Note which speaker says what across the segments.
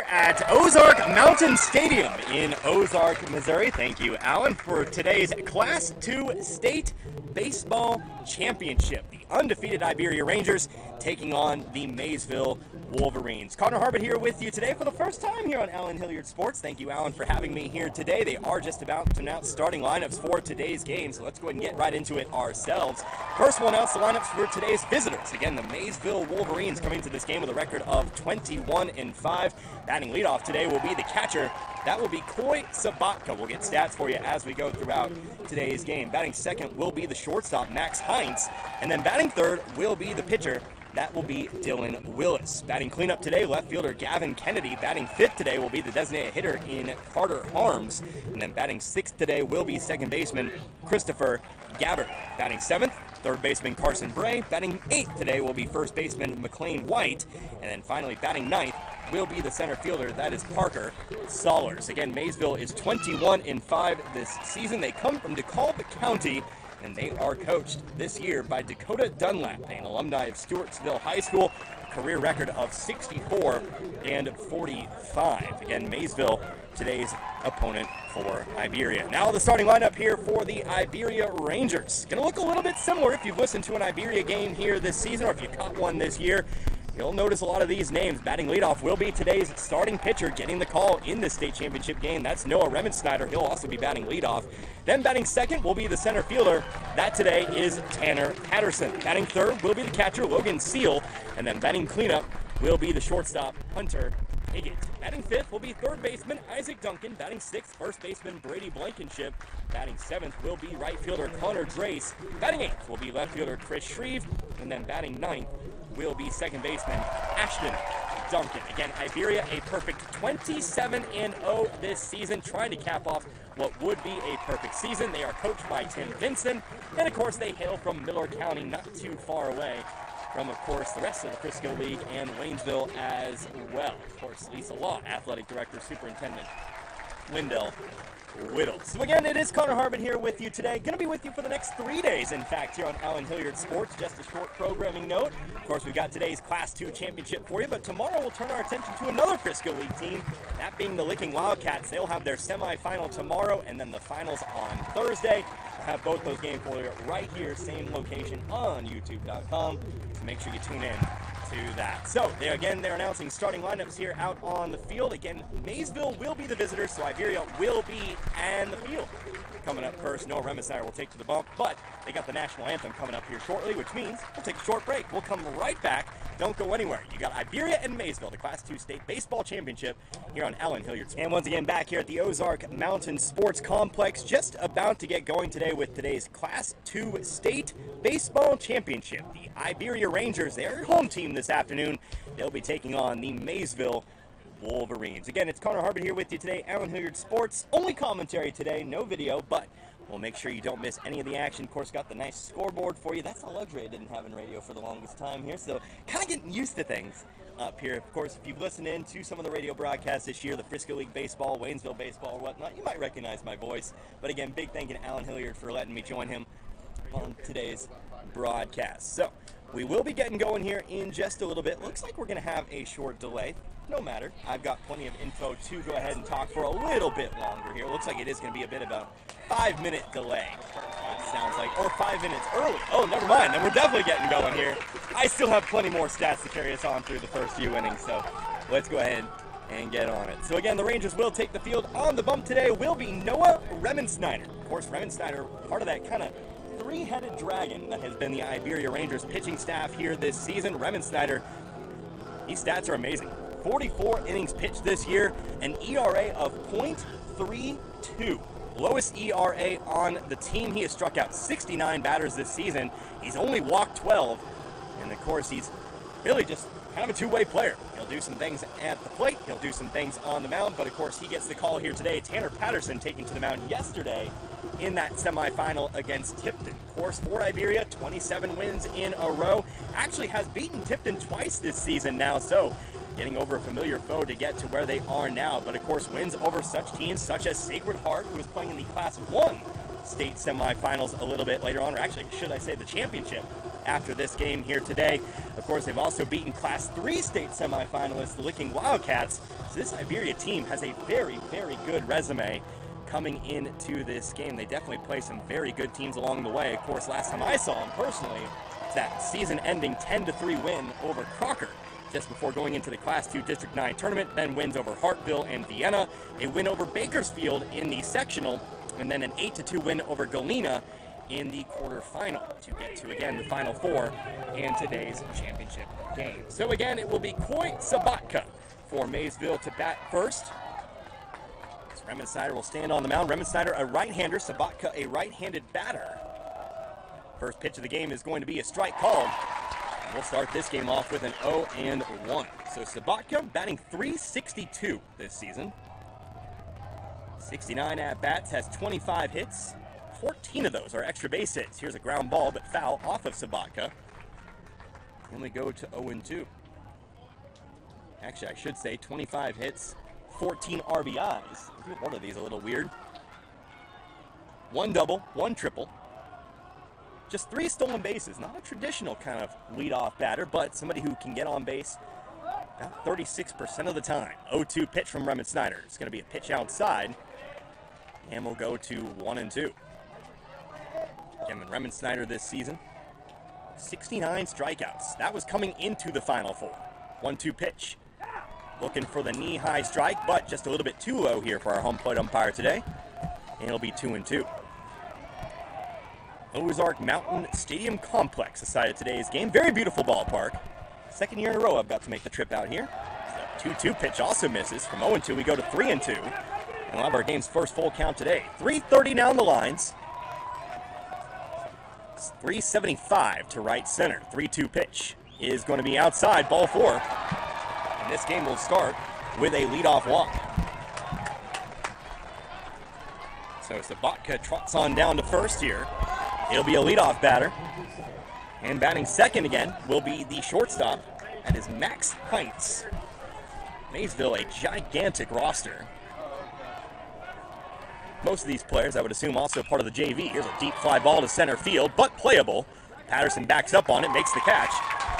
Speaker 1: at Ozark Mountain Stadium in Ozark, Missouri. Thank you, Allen, for today's Class II State Baseball Championship. The undefeated Iberia Rangers taking on the Maysville Wolverines. Connor Harbert here with you today for the first time here on Allen Hilliard Sports. Thank you, Allen, for having me here today. They are just about to announce starting lineups for today's game, so let's go ahead and get right into it ourselves. First, we'll announce the lineups for today's visitors. Again, the Maysville Wolverines coming to this game with a record of 21-5. Batting leadoff today will be the catcher. That will be Coy Sabatka. We'll get stats for you as we go throughout today's game. Batting second will be the shortstop, Max Heinz. And then batting third will be the pitcher. That will be Dylan Willis. Batting cleanup today, left fielder Gavin Kennedy. Batting fifth today will be the designated hitter in Carter Harms. And then batting sixth today will be second baseman Christopher Gabbard. Batting seventh, third baseman Carson Bray. Batting eighth today will be first baseman McLean White. And then finally batting ninth will be the center fielder, that is Parker Sollers. Again, Maysville is 21-5 this season. They come from DeKalb County, and they are coached this year by Dakota Dunlap, an alumni of Stewartsville High School, career record of 64-45. Again, Maysville, today's opponent for Iberia. Now the starting lineup here for the Iberia Rangers. Going to look a little bit similar if you've listened to an Iberia game here this season, or if you caught one this year. You'll notice a lot of these names. Batting leadoff will be today's starting pitcher getting the call in the state championship game. That's Noah Remensnyder. He'll also be batting leadoff. Then batting second will be the center fielder. That today is Tanner Patterson. Batting third will be the catcher, Logan Seal. And then batting cleanup will be the shortstop, Hunter Higgett. Batting fifth will be third baseman Isaac Duncan. Batting sixth, first baseman Brady Blankenship. Batting seventh will be right fielder Connor Drace. Batting eighth will be left fielder Chris Shreve. And then batting ninth will be second baseman Ashton Duncan. Again, Iberia, a perfect 27-0 this season, trying to cap off what would be a perfect season. They are coached by Tim Vinson, and of course they hail from Miller County, not too far away from, of course, the rest of the Frisco League and Waynesville as well. Of course, Lisa Law, Athletic Director, Superintendent Wendell Whittle. So again, it is Connor Harbin here with you today. Going to be with you for the next 3 days, in fact, here on Allen Hilliard Sports. Just a short programming note. Of course, we've got today's Class II championship for you, but tomorrow we'll turn our attention to another Frisco League team, that being the Licking Wildcats. They'll have their semifinal tomorrow, and then the finals on Thursday. We'll have both those games for you right here, same location on YouTube.com. So make sure you tune in to that. So, they're announcing starting lineups here out on the field. Again, Maysville will be the visitors, so Iberia will be in the field. Coming up first, Noah Remensnyder will take to the bump, but they got the national anthem coming up here shortly, which means we'll take a short break. We'll come right back. Don't go anywhere. You got Iberia and Maysville, the Class II State Baseball Championship here on Allen Hilliard. And once again, back here at the Ozark Mountain Sports Complex, just about to get going today with today's Class II State Baseball Championship. The Iberia Rangers, their home team this afternoon, they'll be taking on the Maysville Wolverines. Again, it's Connor Harbin here with you today, Allen Hilliard Sports. Only commentary today, no video, but we'll make sure you don't miss any of the action. Of course, got the nice scoreboard for you. That's a luxury I didn't have in radio for the longest time here, so kind of getting used to things up here. Of course, if you've listened in to some of the radio broadcasts this year, the Frisco League Baseball, Waynesville Baseball, or whatnot, you might recognize my voice. But again, big thank you to Allen Hilliard for letting me join him on today's broadcast. So, we will be getting going here in just a little bit. Looks like we're going to have a short delay. No matter. I've got plenty of info to go ahead and talk for a little bit longer here. Looks like it is going to be a bit of a 5-minute delay. It sounds like, or 5 minutes early. Oh, never mind. Then we're definitely getting going here. I still have plenty more stats to carry us on through the first few innings, so let's go ahead and get on it. So again, the Rangers will take the field. On the bump today will be Noah Remensnyder. Of course, Remensnyder, part of that kind of three-headed dragon that has been the Iberia Rangers pitching staff here this season. Remensnyder, these stats are amazing. 44 innings pitched this year, an ERA of .32. Lowest ERA on the team. He has struck out 69 batters this season. He's only walked 12, and of course he's really just kind of a two-way player. He'll do some things at the plate, he'll do some things on the mound, but of course he gets the call here today. Tanner Patterson taking to the mound yesterday in that semifinal against Tipton. Of course, for Iberia, 27 wins in a row. Actually has beaten Tipton twice this season now, so getting over a familiar foe to get to where they are now. But of course, wins over such teams such as Sacred Heart, who is playing in the Class 1 state semifinals a little bit later on, or actually, should I say, the championship after this game here today. Of course, they've also beaten Class 3 state semifinalists, the Licking Wildcats, this Iberia team has a very, very good resume coming into this game. They definitely play some very good teams along the way. Of course, last time I saw them personally, it's that season-ending 10-3 win over Crocker just before going into the Class 2 District 9 tournament, then wins over Hartville and Vienna, a win over Bakersfield in the sectional, and then an 8-2 win over Galena in the quarterfinal to get to, again, the Final Four in today's championship game. So again, it will be Coy Sabatka for Maysville to bat first. Remensnyder will stand on the mound. Remensnyder, a right-hander, Sabatka, a right-handed batter. First pitch of the game is going to be a strike called. We'll start this game off with an 0-1. So Sabatka batting .362 this season. 69 at-bats, has 25 hits. 14 of those are extra base hits. Here's a ground ball, but foul off of Sabatka. And we go to 0-2. Actually, I should say 25 hits, 14 RBIs. One of these a little weird. 1 double, 1 triple. Just 3 stolen bases. Not a traditional kind of leadoff batter, but somebody who can get on base about 36% of the time. 0-2 pitch from Remensnyder. It's going to be a pitch outside, and we'll go to 1-2. Kevin Remensnyder this season, 69 strikeouts. That was coming into the Final Four. 1-2 pitch. Looking for the knee-high strike, but just a little bit too low here for our home plate umpire today. And it'll be 2-2. Ozark Mountain Stadium Complex decided today's game. Very beautiful ballpark. Second year in a row I've got to make the trip out here. So 2-2 pitch also misses. From 0-2 we go to 3-2. And we'll have our game's first full count today. 3:30 down the lines. It's 375 to right center. 3-2 pitch is going to be outside, ball 4. And this game will start with a leadoff walk. So Sabatka trots on down to first here. It'll be a leadoff batter. And batting second again will be the shortstop. That is Max Heinz. Maysville, a gigantic roster. Most of these players, I would assume, also part of the JV. Here's a deep fly ball to center field, but playable. Patterson backs up on it, makes the catch,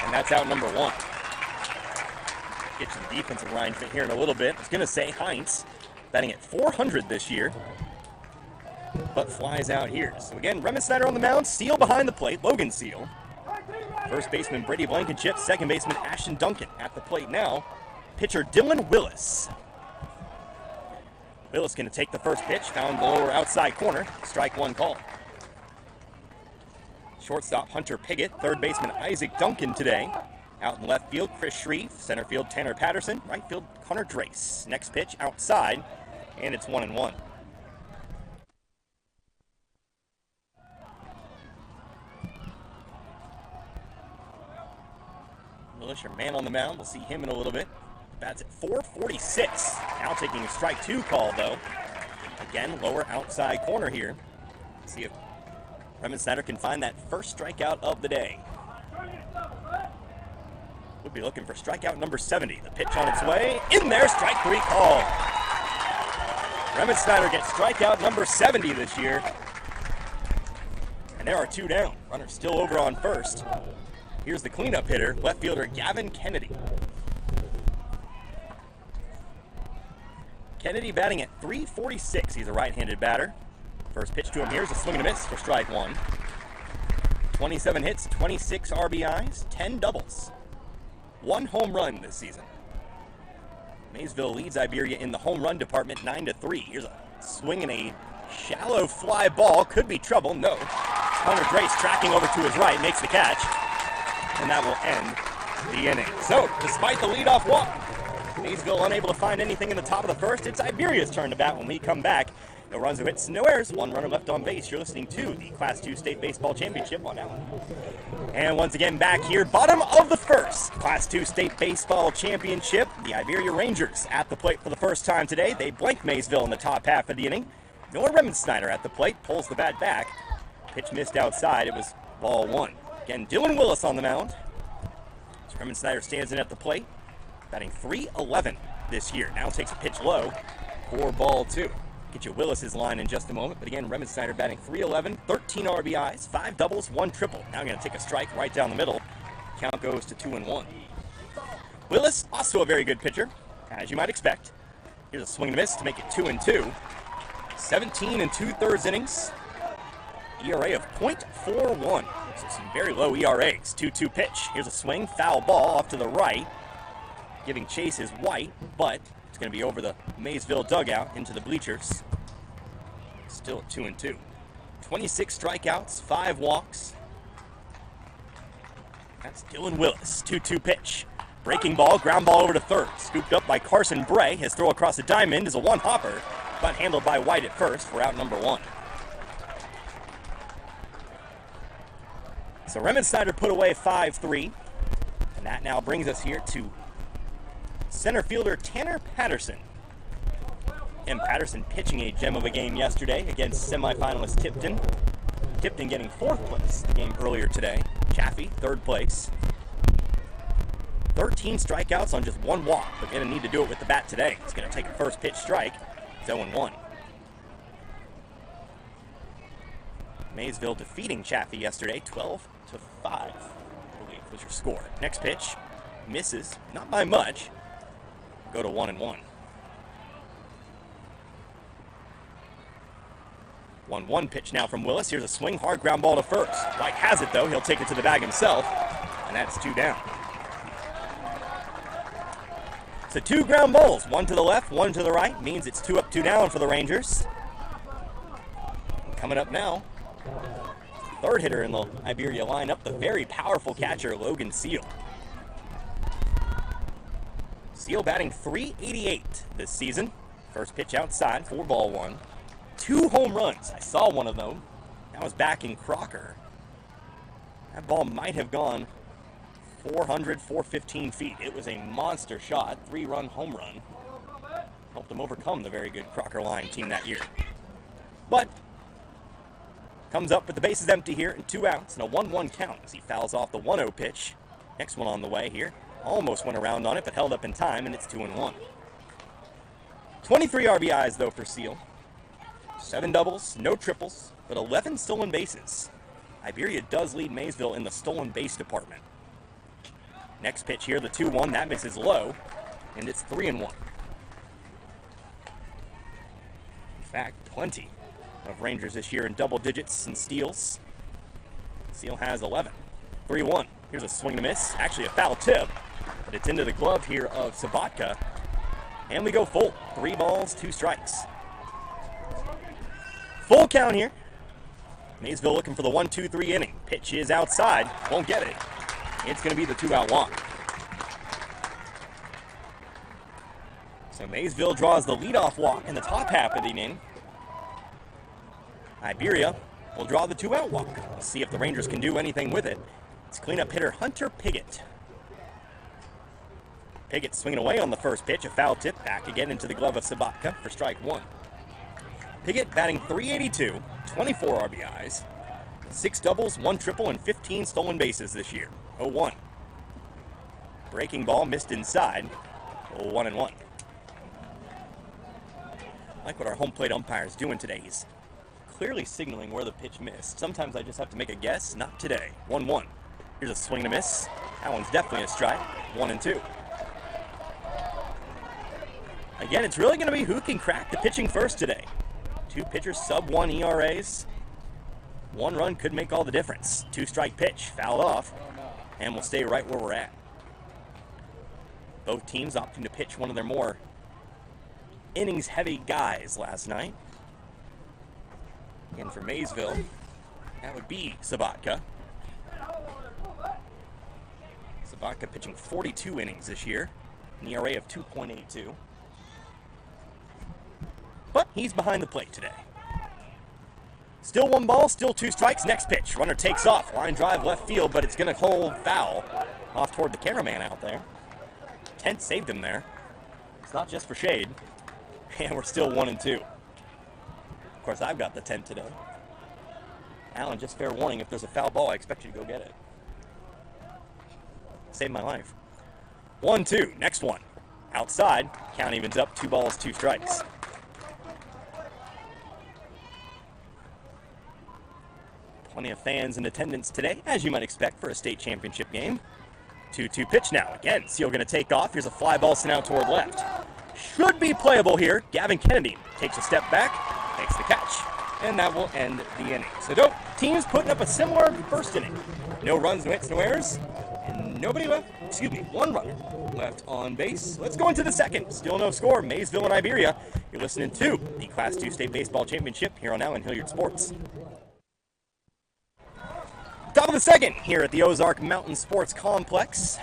Speaker 1: and that's out number 1. Get to the defensive arrangement here in a little bit. I was going to say Heinz, batting at .400 this year, but flies out here. So again, Remensnyder on the mound, Seal behind the plate, Logan Seal. First baseman Brady Blankenship, second baseman Ashton Duncan at the plate now. Pitcher Dylan Willis. Willis going to take the first pitch, found the lower outside corner, strike 1 call. Shortstop Hunter Piggott, third baseman Isaac Duncan today. Out in left field, Chris Shreve, center field Tanner Patterson, right field Connor Drace. Next pitch outside, and it's 1-1. Willis, your man on the mound. We'll see him in a little bit. Bats at .446. Now taking a strike 2 call, though. Again, lower outside corner here. See if Remensnyder can find that first strikeout of the day. We'll be looking for strikeout number 70. The pitch on its way. In there, strike 3 call. Remensnyder gets strikeout number 70 this year. And there are 2 down. Runner still over on first. Here's the cleanup hitter, left fielder Gavin Kennedy. Kennedy batting at .346. He's a right-handed batter. First pitch to him here is a swing and a miss for strike 1. 27 hits, 26 RBIs, 10 doubles. 1 home run this season. Maysville leads Iberia in the home run department 9-3. Here's a swing and a shallow fly ball. Could be trouble. No. Connor Drace tracking over to his right, makes the catch. And that will end the inning. So, despite the leadoff walk, Maysville unable to find anything in the top of the first. It's Iberia's turn to bat when we come back. No runs, no hits, no errors. 1 runner left on base. You're listening to the Class 2 State Baseball Championship on Allen. And once again back here, bottom of the first. Class 2 State Baseball Championship. The Iberia Rangers at the plate for the first time today. They blank Maysville in the top half of the inning. Noah Remensnyder at the plate, pulls the bat back. Pitch missed outside. It was ball 1. Again, Dylan Willis on the mound. So Remensnyder stands in at the plate, batting .311 this year. Now takes a pitch low for ball 2. Get you Willis's line in just a moment. But again, Remensnyder batting .311, 13 RBIs, 5 doubles, 1 triple. Now going to take a strike right down the middle. Count goes to 2-1. Willis, also a very good pitcher. as you might expect. Here's a swing and a miss to make it 2-2. 17 2/3 innings. ERA of .41. So some very low ERAs. 2-2 pitch. Here's a swing, foul ball off to the right. Giving chase is White, but it's going to be over the Maysville dugout into the bleachers. Still at 2-2. 26 strikeouts, 5 walks. That's Dylan Willis. 2-2 pitch. Breaking ball, ground ball over to third. Scooped up by Carson Bray. His throw across the diamond is a one-hopper, but handled by White at first for out number 1. So Remington Snyder put away 5-3, and that now brings us here to center fielder Tanner Patterson. And Patterson pitching a gem of a game yesterday against semifinalist Tipton. Tipton getting 4th place the game earlier today. Chaffee, 3rd place. 13 strikeouts on just 1 walk, but going to need to do it with the bat today. He's going to take a first pitch strike. It's 0-1. Maysville defeating Chaffee yesterday, 12-5, I believe was your score. Next pitch, misses, not by much. Go to 1-1. 1-1 pitch now from Willis. Here's a swing, hard ground ball to first. White has it though, he'll take it to the bag himself, and that's 2 down. So 2 ground balls, 1 to the left, 1 to the right, means it's 2 up, 2 down for the Rangers. Coming up now, 3rd hitter in the Iberia lineup, the very powerful catcher, Logan Seal. Seal batting .388 this season. First pitch outside, 4-1. 2 home runs. I saw one of them. That was back in Crocker. That ball might have gone 415 feet. It was a monster shot, 3-run home run. Helped them overcome the very good Crocker line team that year. But comes up with the bases empty here and 2 outs and a 1-1 count as he fouls off the 1-0 pitch. Next one on the way here. Almost went around on it, but held up in time, and it's 2-1. 23 RBIs, though, for Seal. 7 doubles, no triples, but 11 stolen bases. Iberia does lead Maysville in the stolen base department. Next pitch here, the 2-1. That misses low, and it's 3-1. In fact, plenty of Rangers this year in double digits and steals. Seal has 11. 3-1. Here's a swing and a miss. Actually a foul tip, but it's into the glove here of Sabatka. And we go full. 3 balls, 2 strikes. Full count here. Maysville looking for the 1-2-3 inning. Pitch is outside. Won't get it. It's going to be the 2-out walk. So Maysville draws the leadoff walk in the top half of the inning. Iberia will draw the 2-out walk. Let's see if the Rangers can do anything with it. It's cleanup hitter Hunter Piggott. Piggott swinging away on the first pitch. A foul tip back again into the glove of Sabatka for strike 1. Piggott batting .382, 24 RBIs, 6 doubles, 1 triple, and 15 stolen bases this year. 0-1. Breaking ball missed inside. 1-1. Like what our home plate umpire is doing today. He's clearly signaling where the pitch missed. Sometimes I just have to make a guess. Not today. 1-1. Here's a swing and a miss. That one's definitely a strike. 1-2. Again, it's really going to be who can crack the pitching first today. 2 pitchers, sub-1 ERAs. 1 run could make all the difference. 2-strike pitch, fouled off, and we'll stay right where we're at. Both teams opting to pitch one of their more innings-heavy guys last night. And for Maysville, that would be Sabatka. Sabatka pitching 42 innings this year, an ERA of 2.82. But he's behind the plate today. Still 1 ball, still 2 strikes. Next pitch. Runner takes off. Line drive left field, but it's going to hold foul off toward the cameraman out there. Tent saved him there. It's not just for shade. And we're still 1-2. Of course, I've got the tent today. Allen, just fair warning, if there's a foul ball, I expect you to go get it. Saved my life. 1-2. Next one. Outside. Count evens up. 2 balls, 2 strikes. Plenty of fans in attendance today, as you might expect for a state championship game. 2-2 pitch now. Again, Seal going to take off. Here's a fly ball sent out toward left. Should be playable here. Gavin Kennedy takes a step back, makes the catch, and that will end the inning. So both teams putting up a similar first inning. No runs, no hits, no errors, and one runner left on base. Let's go into the second. Still no score. Maysville and Iberia. You're listening to the Class 2 State Baseball Championship here on Allen Hilliard Sports. Top of the second here at the Ozark Mountain Sports Complex.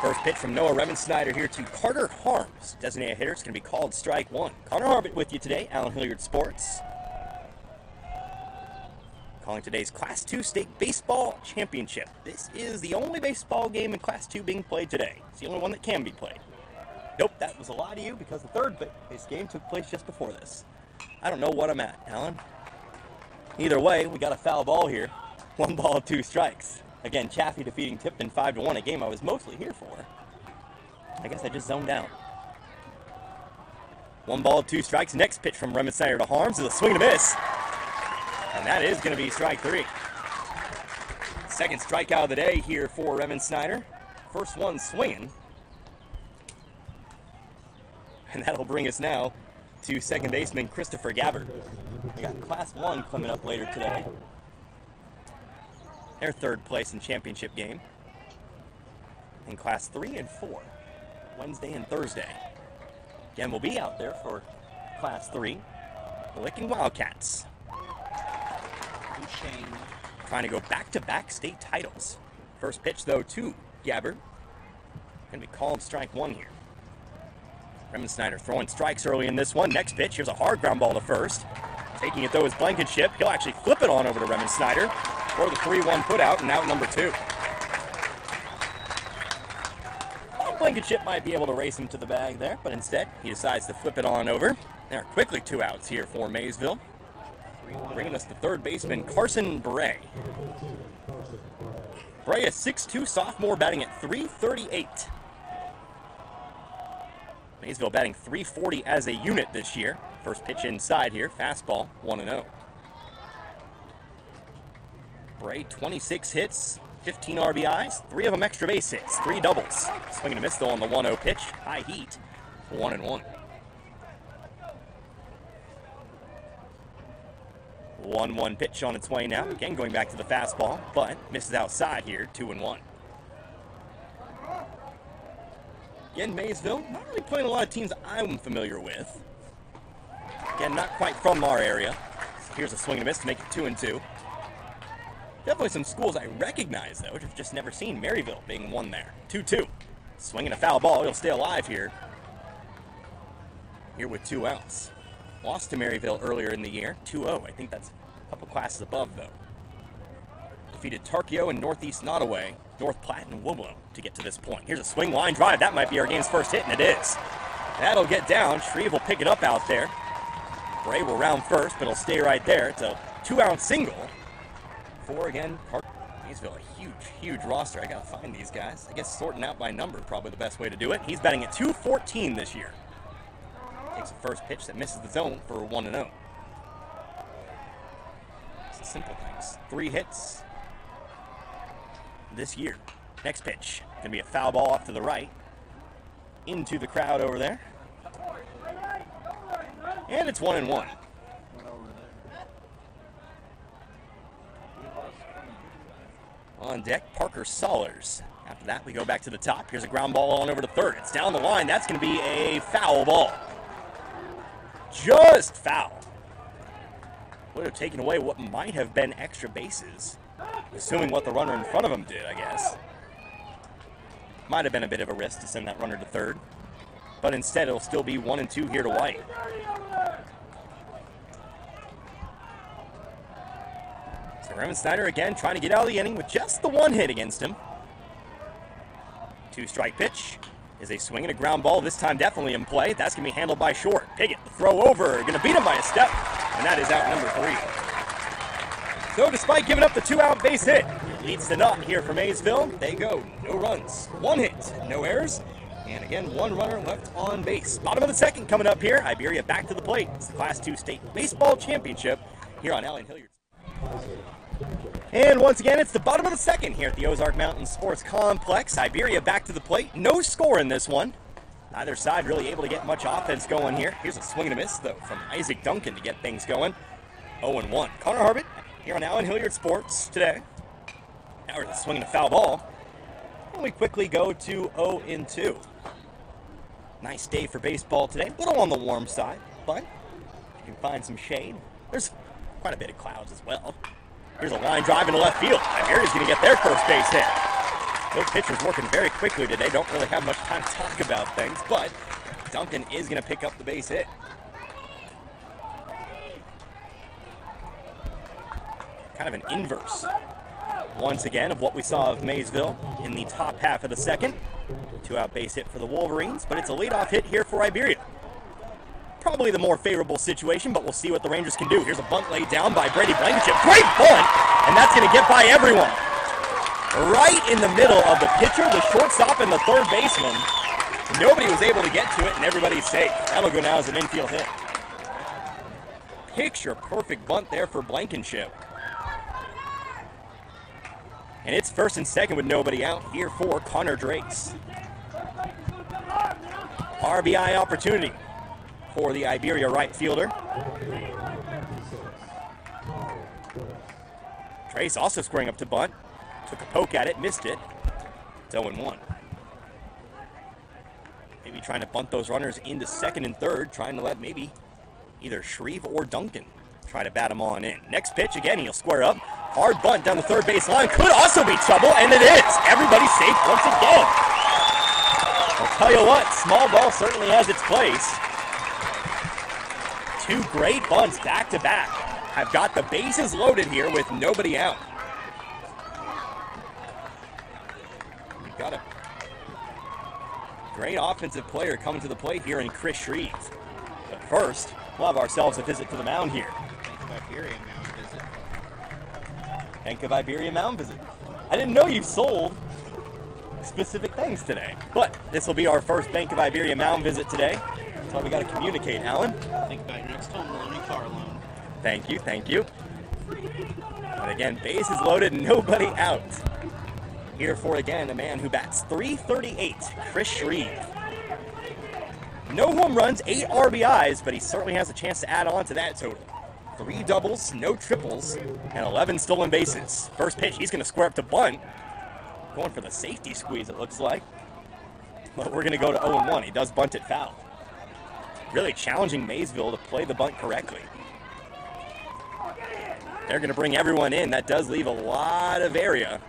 Speaker 1: First pitch from Noah Remensnyder here to Carter Harms. Designated hitter. It's going to be called strike one. Connor Harbit with you today, Allen Hilliard Sports. Calling today's Class 2 State Baseball Championship. This is the only baseball game in Class 2 being played today. It's the only one that can be played. Nope, that was a lie to you because the third base game took place just before this. I don't know what I'm at, Alan. Either way, we got a foul ball here. 1 ball, 2 strikes. Again, Chaffee defeating Tipton 5-1, a game I was mostly here for. I guess I just zoned out. 1 ball, 2 strikes. Next pitch from Remensnyder to Harms is a swing and a miss. And that is going to be strike 3. Second strikeout of the day here for Remensnyder. First one swinging. And that'll bring us now to second baseman Christopher Gabbard. We got Class 1 coming up later today. Their third place in championship game. And Class 3 and 4, Wednesday and Thursday. Again, we'll be out there for Class 3, the Licking Wildcats. Trying to go back-to-back state titles. First pitch, though, to Gabbard. Going to be called strike 1 here. Remensnyder throwing strikes early in this one. Next pitch, here's a hard ground ball to first. Taking it, though, is Blankenship. He'll actually flip it on over to Remensnyder for the 3-1 put out, and out number 2. Blankenship might be able to race him to the bag there, but instead, he decides to flip it on over. There are quickly 2 outs here for Maysville. Bringing us to third baseman Carson Bray. Bray, a 6'2 sophomore, batting at .338. Maysville batting .340 as a unit this year. First pitch inside here, fastball, 1-0. Bray, 26 hits, 15 RBIs, 3 of them extra base hits, 3 doubles. Swing and a miss though on the 1-0 pitch. High heat, 1-1. 1-1 pitch on its way now. Again going back to the fastball, but misses outside here, 2-1. Again, Maysville, not really playing a lot of teams I'm familiar with. Again, not quite from our area. Here's a swing and a miss to make it 2-2. Definitely some schools I recognize, though, which I've just never seen. Maryville being one there. 2-2. Swinging a foul ball. He'll stay alive here. Here with 2 outs. Lost to Maryville earlier in the year. 2-0. I think that's a couple classes above, though. Defeated Tarkio and Northeast Nottoway, North Platte and Woodlow to get to this point. Here's a swing line drive. That might be our game's first hit, and it is. That'll get down. Shreve will pick it up out there. Bray will round first, but he'll stay right there. It's a 2-out single. For, again, Maysville, a huge, huge roster. I gotta find these guys. I guess sorting out by number, probably the best way to do it. He's batting at .214 this year. Takes a first pitch that misses the zone for a 1-0. It's simple things. 3 hits this year. Next pitch, gonna be a foul ball off to the right. Into the crowd over there. And it's 1-1. On deck, Parker Sollers. After that, we go back to the top. Here's a ground ball on over to third. It's down the line. That's going to be a foul ball. Just foul. Would have taken away what might have been extra bases. Assuming what the runner in front of him did, I guess. Might have been a bit of a risk to send that runner to third. But instead, it'll still be 1-2 here to White. So Remensnyder again trying to get out of the inning with just the 1 hit against him. 2-strike pitch is a swing and a ground ball. This time definitely in play. That's going to be handled by Short. Piggott, the throw over. Going to beat him by a step. And that is out number 3. So despite giving up the 2-out base hit, leads the knot here for Maysville. They go no runs, 1 hit, no errors. And again, 1 runner left on base. Bottom of the second coming up here. Iberia back to the plate. It's the Class 2 State Baseball Championship here on Allen Hilliard. And once again, it's the bottom of the second here at the Ozark Mountain Sports Complex. Iberia back to the plate. No score in this one. Neither side really able to get much offense going here. Here's a swing and a miss, though, from Isaac Duncan to get things going. 0-1. Connor Harbit here on Allen Hilliard Sports today. Now we're swinging a foul ball. And we quickly go to 0-2. Nice day for baseball today. A little on the warm side, but you can find some shade. There's quite a bit of clouds as well. Here's a line drive into left field. Iberia's going to get their first base hit. Those pitchers working very quickly today. Don't really have much time to talk about things, but Duncan is going to pick up the base hit. Kind of an inverse, once again, of what we saw of Maysville in the top half of the second. 2-out base hit for the Wolverines, but it's a leadoff hit here for Iberia. Probably the more favorable situation, but we'll see what the Rangers can do. Here's a bunt laid down by Brady Blankenship. Great bunt, and that's going to get by everyone. Right in the middle of the pitcher, the shortstop, and the third baseman. Nobody was able to get to it, and everybody's safe. That'll go now as an infield hit. Picture-perfect bunt there for Blankenship. And it's first and second with nobody out here for Connor Drace. RBI opportunity for the Iberia right fielder. Drace also squaring up to bunt. Took a poke at it, missed it. It's 0-1. Maybe trying to bunt those runners into second and third, trying to let maybe either Shreve or Duncan try to bat them on in. Next pitch, again, he'll square up. Hard bunt down the third base line. Could also be trouble, and it is. Everybody's safe once again. I'll tell you what, small ball certainly has its place. Two great bunts back to back. I've got the bases loaded here with nobody out. We've got a great offensive player coming to the plate here in Chris Shreve. But first, we'll have ourselves a visit to the mound here. Bank of Iberia mound visit. I didn't know you sold specific things today, but this will be our first Bank of Iberia mound visit today. That's why we got to communicate, Alan.
Speaker 2: Think about your next home loan and car loan.
Speaker 1: Thank you, thank you. But again, bases loaded, nobody out. Here for, again, a man who bats .338, Chris Shreve. No home runs, 8 RBIs, but he certainly has a chance to add on to that total. 3 doubles, no triples, and 11 stolen bases. First pitch, he's going to square up to bunt. Going for the safety squeeze, it looks like. But we're going to go to 0-1. He does bunt it foul. Really challenging Maysville to play the bunt correctly. They're going to bring everyone in. That does leave a lot of area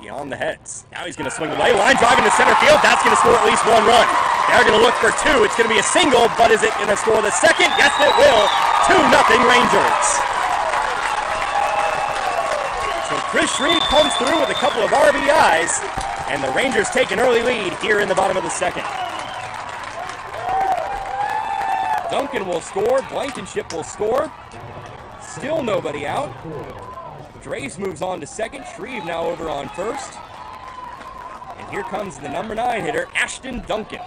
Speaker 1: beyond the heads. Now he's going to swing away. Line drive into center field. That's going to score at least 1 run. They're going to look for 2. It's going to be a single, but is it going to score the second? Yes, it will. 2-0 Rangers. So Chris Shreve comes through with a couple of RBIs, and the Rangers take an early lead here in the bottom of the second. Duncan will score. Blankenship will score. Still nobody out. Drace moves on to second. Shreve now over on first. And here comes the number 9 hitter, Ashton Duncan.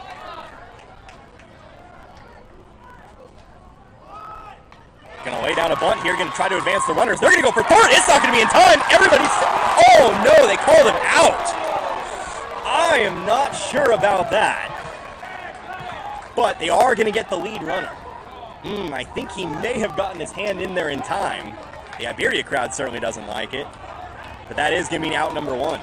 Speaker 1: Going to lay down a bunt here. Going to try to advance the runners. They're going to go for third. It's not going to be in time. Everybody's... Oh, no, they called him out. I am not sure about that. But they are going to get the lead runner. I think he may have gotten his hand in there in time. The Iberia crowd certainly doesn't like it. But that is going to be out number 1.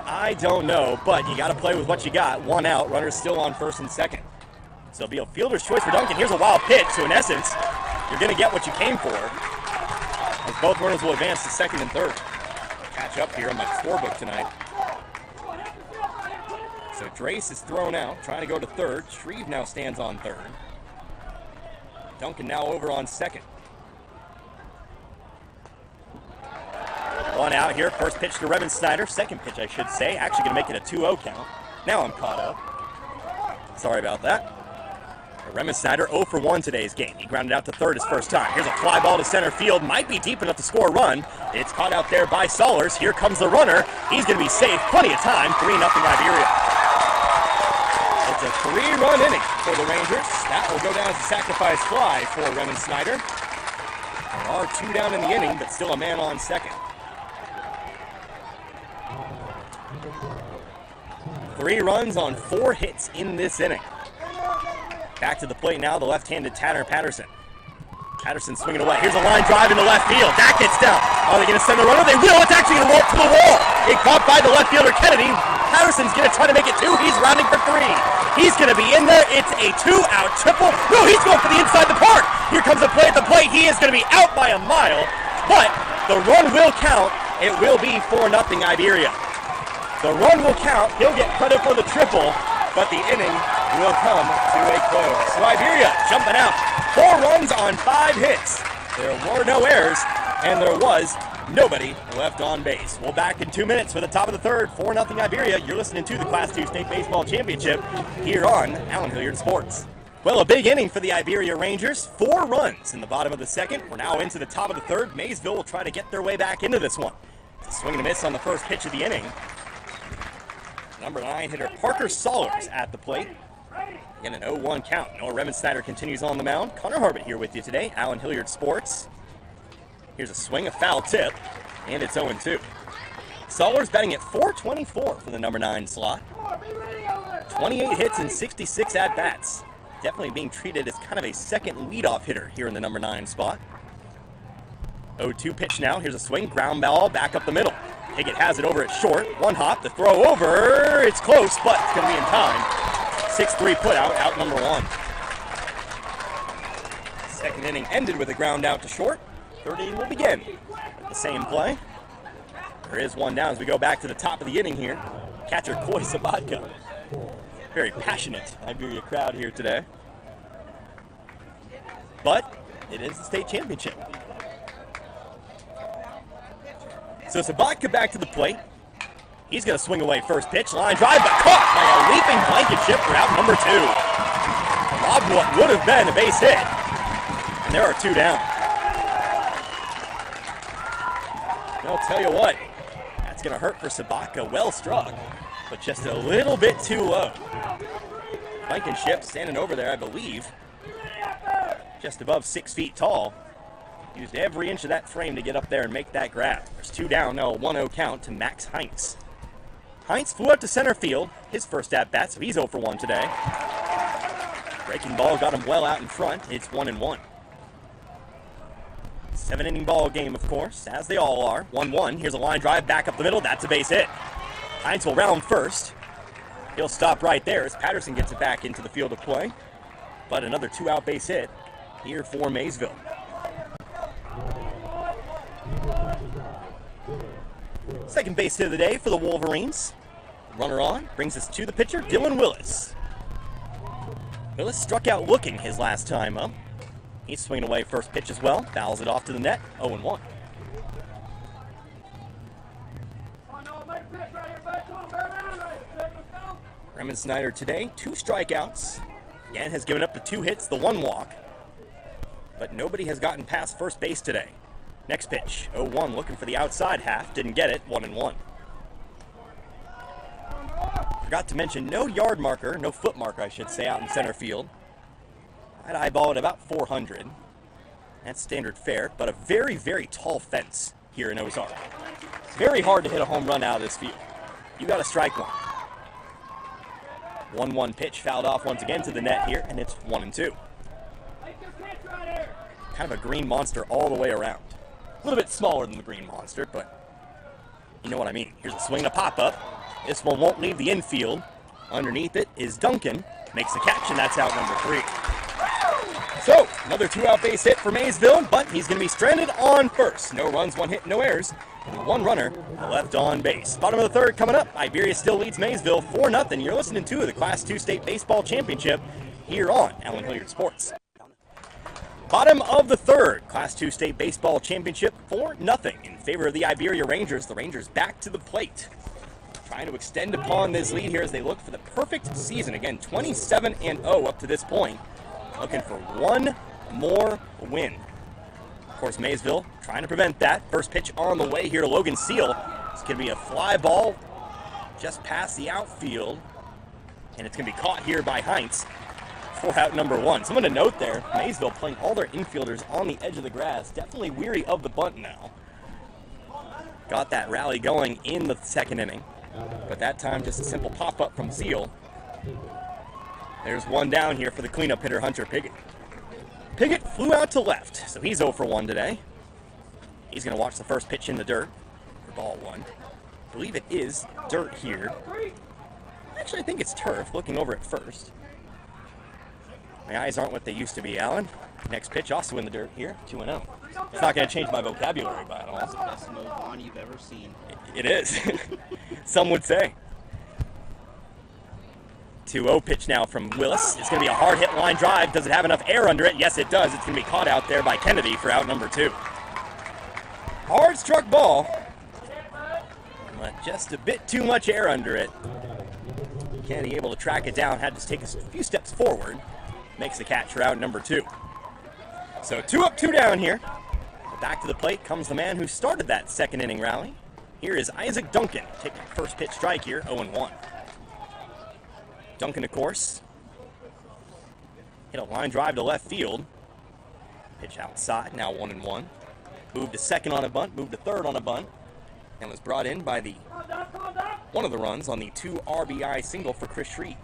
Speaker 1: I don't know, but you got to play with what you got. 1 out. Runner's still on first and second. So it'll be a fielder's choice for Duncan. Here's a wild pitch. So in essence, you're going to get what you came for, as both runners will advance to second and third. Catch up here on my scorebook tonight. So Drace is thrown out, trying to go to third. Shreve now stands on third. Duncan now over on second. 1 out here. First pitch to Revan Snyder. Second pitch, I should say. Actually going to make it a 2-0 count. Now I'm caught up. Sorry about that. Revan Snyder 0 for 1 today's game. He grounded out to third his first time. Here's a fly ball to center field. Might be deep enough to score a run. It's caught out there by Sollers. Here comes the runner. He's going to be safe. Plenty of time. 3-0 Iberia. It's a 3-run inning for the Rangers. That will go down as a sacrifice fly for Revan Snyder. There are 2 down in the inning, but still a man on second. 3 runs on 4 hits in this inning. Back to the plate now, the left-handed Tanner Patterson. Patterson swinging away. Here's a line drive into left field. That gets down. Are they going to send a runner? They will. It's actually going to roll to the wall. It caught by the left fielder Kennedy. Patterson's going to try to make it 2. He's rounding for 3. He's going to be in there. It's a 2-out triple. No, he's going for the inside the park. Here comes a play at the plate. He is going to be out by a mile, but the run will count. It will be 4-0 Iberia. The run will count. He'll get credit for the triple, but the inning will come to a close. So Iberia jumping out. 4 runs on 5 hits. There were no errors, and there was nobody left on base. We'll back in 2 minutes for the top of the third. 4-0 Iberia. You're listening to the Class II State Baseball Championship here on Allen Hilliard Sports. Well, a big inning for the Iberia Rangers. 4 runs in the bottom of the second. We're now into the top of the third. Maysville will try to get their way back into this one. Swing and a miss on the first pitch of the inning. Number 9 hitter Parker Sollers at the plate. Again, an 0-1 count. Noah Remensnyder continues on the mound. Connor Harbert here with you today, Allen Hilliard Sports. Here's a swing, a foul tip, and it's 0-2. Sollers batting at .424 for the number 9 slot. 28 hits and 66 at-bats. Definitely being treated as kind of a second leadoff hitter here in the number 9 spot. 0-2 pitch now. Here's a swing, ground ball back up the middle. Higgett has it over at short. 1 hop, the throw over. It's close, but it's going to be in time. 6-3 put out number 1. Second inning ended with a ground out to short. Third inning will begin with the same play. There is 1 down as we go back to the top of the inning here. Catcher Coy Sabatka. Very passionate Iberia crowd here today. But it is the state championship. So Sabatka back to the plate. He's going to swing away first pitch. Line drive, but caught by a leaping Blankenship for out number 2. Robbed what would have been a base hit. And there are 2 down. I'll tell you what, that's going to hurt for Sabatka. Well struck, but just a little bit too low. Blankenship standing over there, I believe, just above 6 feet tall. Used every inch of that frame to get up there and make that grab. There's 2 down, now a 1-0 count to Max Heinz. Heinz flew out to center field, his first at-bat, so he's 0 for 1 today. Breaking ball got him well out in front. It's 1-1. 7-inning ball game, of course, as they all are. 1-1. Here's a line drive back up the middle. That's a base hit. Heinz will round first. He'll stop right there as Patterson gets it back into the field of play. But another 2-out base hit here for Maysville. Second base hit of the day for the Wolverines. Runner on brings us to the pitcher, Dylan Willis. Willis struck out looking his last time up. He's swinging away first pitch as well. Fouls it off to the net, 0-1. Remensnyder today, 2 strikeouts. Again, has given up the 2 hits, the 1 walk. But nobody has gotten past first base today. Next pitch, 0-1, looking for the outside half. Didn't get it, 1-1. Forgot to mention, no yard marker, no foot marker, I should say, out in center field. I'd eyeball it about 400. That's standard fare, but a very, very tall fence here in Ozark. Very hard to hit a home run out of this field. You got to strike one. 1-1 pitch fouled off once again to the net here, and it's 1-2. Kind of a green monster all the way around. A little bit smaller than the green monster, but you know what I mean. Here's a swing and a pop-up. This one won't leave the infield. Underneath it is Duncan. Makes the catch, and that's out number 3. So, another 2-out base hit for Maysville, but he's going to be stranded on first. No runs, 1 hit, no errors. And 1 runner left on base. Bottom of the third coming up. Iberia still leads Maysville 4-0. You're listening to the Class II State Baseball Championship here on Allen Hilliard Sports. Bottom of the third, Class II State Baseball Championship 4-0 in favor of the Iberia Rangers. The Rangers back to the plate, trying to extend upon this lead here as they look for the perfect season. Again, 27-0 up to this point, looking for 1 more win. Of course, Maysville trying to prevent that. First pitch on the way here to Logan Seal. It's going to be a fly ball just past the outfield, and it's going to be caught here by Heinz. for out number 1. Someone to note there, Maysville playing all their infielders on the edge of the grass. Definitely weary of the bunt now. Got that rally going in the second inning. But that time, just a simple pop-up from Zeal. There's one down here for the cleanup hitter, Hunter Piggott. Piggott flew out to left, so he's 0 for 1 today. He's going to watch the first pitch in the dirt for ball 1. I believe it is dirt here. Actually, I think it's turf, looking over it first. My eyes aren't what they used to be, Allen. Next pitch also in the dirt here, 2-0. It's not going to change my vocabulary by all.
Speaker 2: That's the best move on you've ever seen.
Speaker 1: It is. Some would say. 2-0 pitch now from Willis. It's going to be a hard hit line drive. Does it have enough air under it? Yes, it does. It's going to be caught out there by Kennedy for out number 2. Hard struck ball, but just a bit too much air under it. Kennedy able to track it down, had to take a few steps forward. Makes the catch for out number 2. So 2 up, 2 down here. Back to the plate comes the man who started that second inning rally. Here is Isaac Duncan, taking first pitch strike here, 0-1. Duncan, of course, hit a line drive to left field. Pitch outside, now 1-1. Moved to second on a bunt, moved to third on a bunt, and was brought in by one of the runs on the 2 RBI single for Chris Shreve.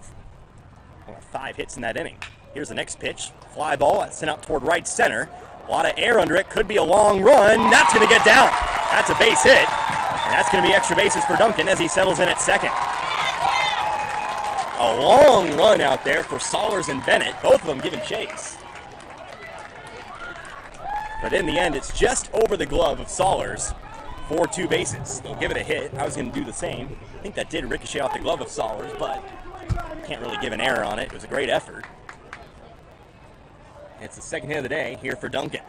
Speaker 1: One of 5 hits in that inning. Here's the next pitch. Fly ball sent out toward right center. A lot of air under it. Could be a long run. That's going to get down. That's a base hit. And that's going to be extra bases for Duncan as he settles in at second. A long run out there for Sollers and Bennett. Both of them giving chase. But in the end, it's just over the glove of Sollers for 2 bases. They'll give it a hit. I was going to do the same. I think that did ricochet off the glove of Sollers, but can't really give an error on it. It was a great effort. It's the second hit of the day here for Duncan.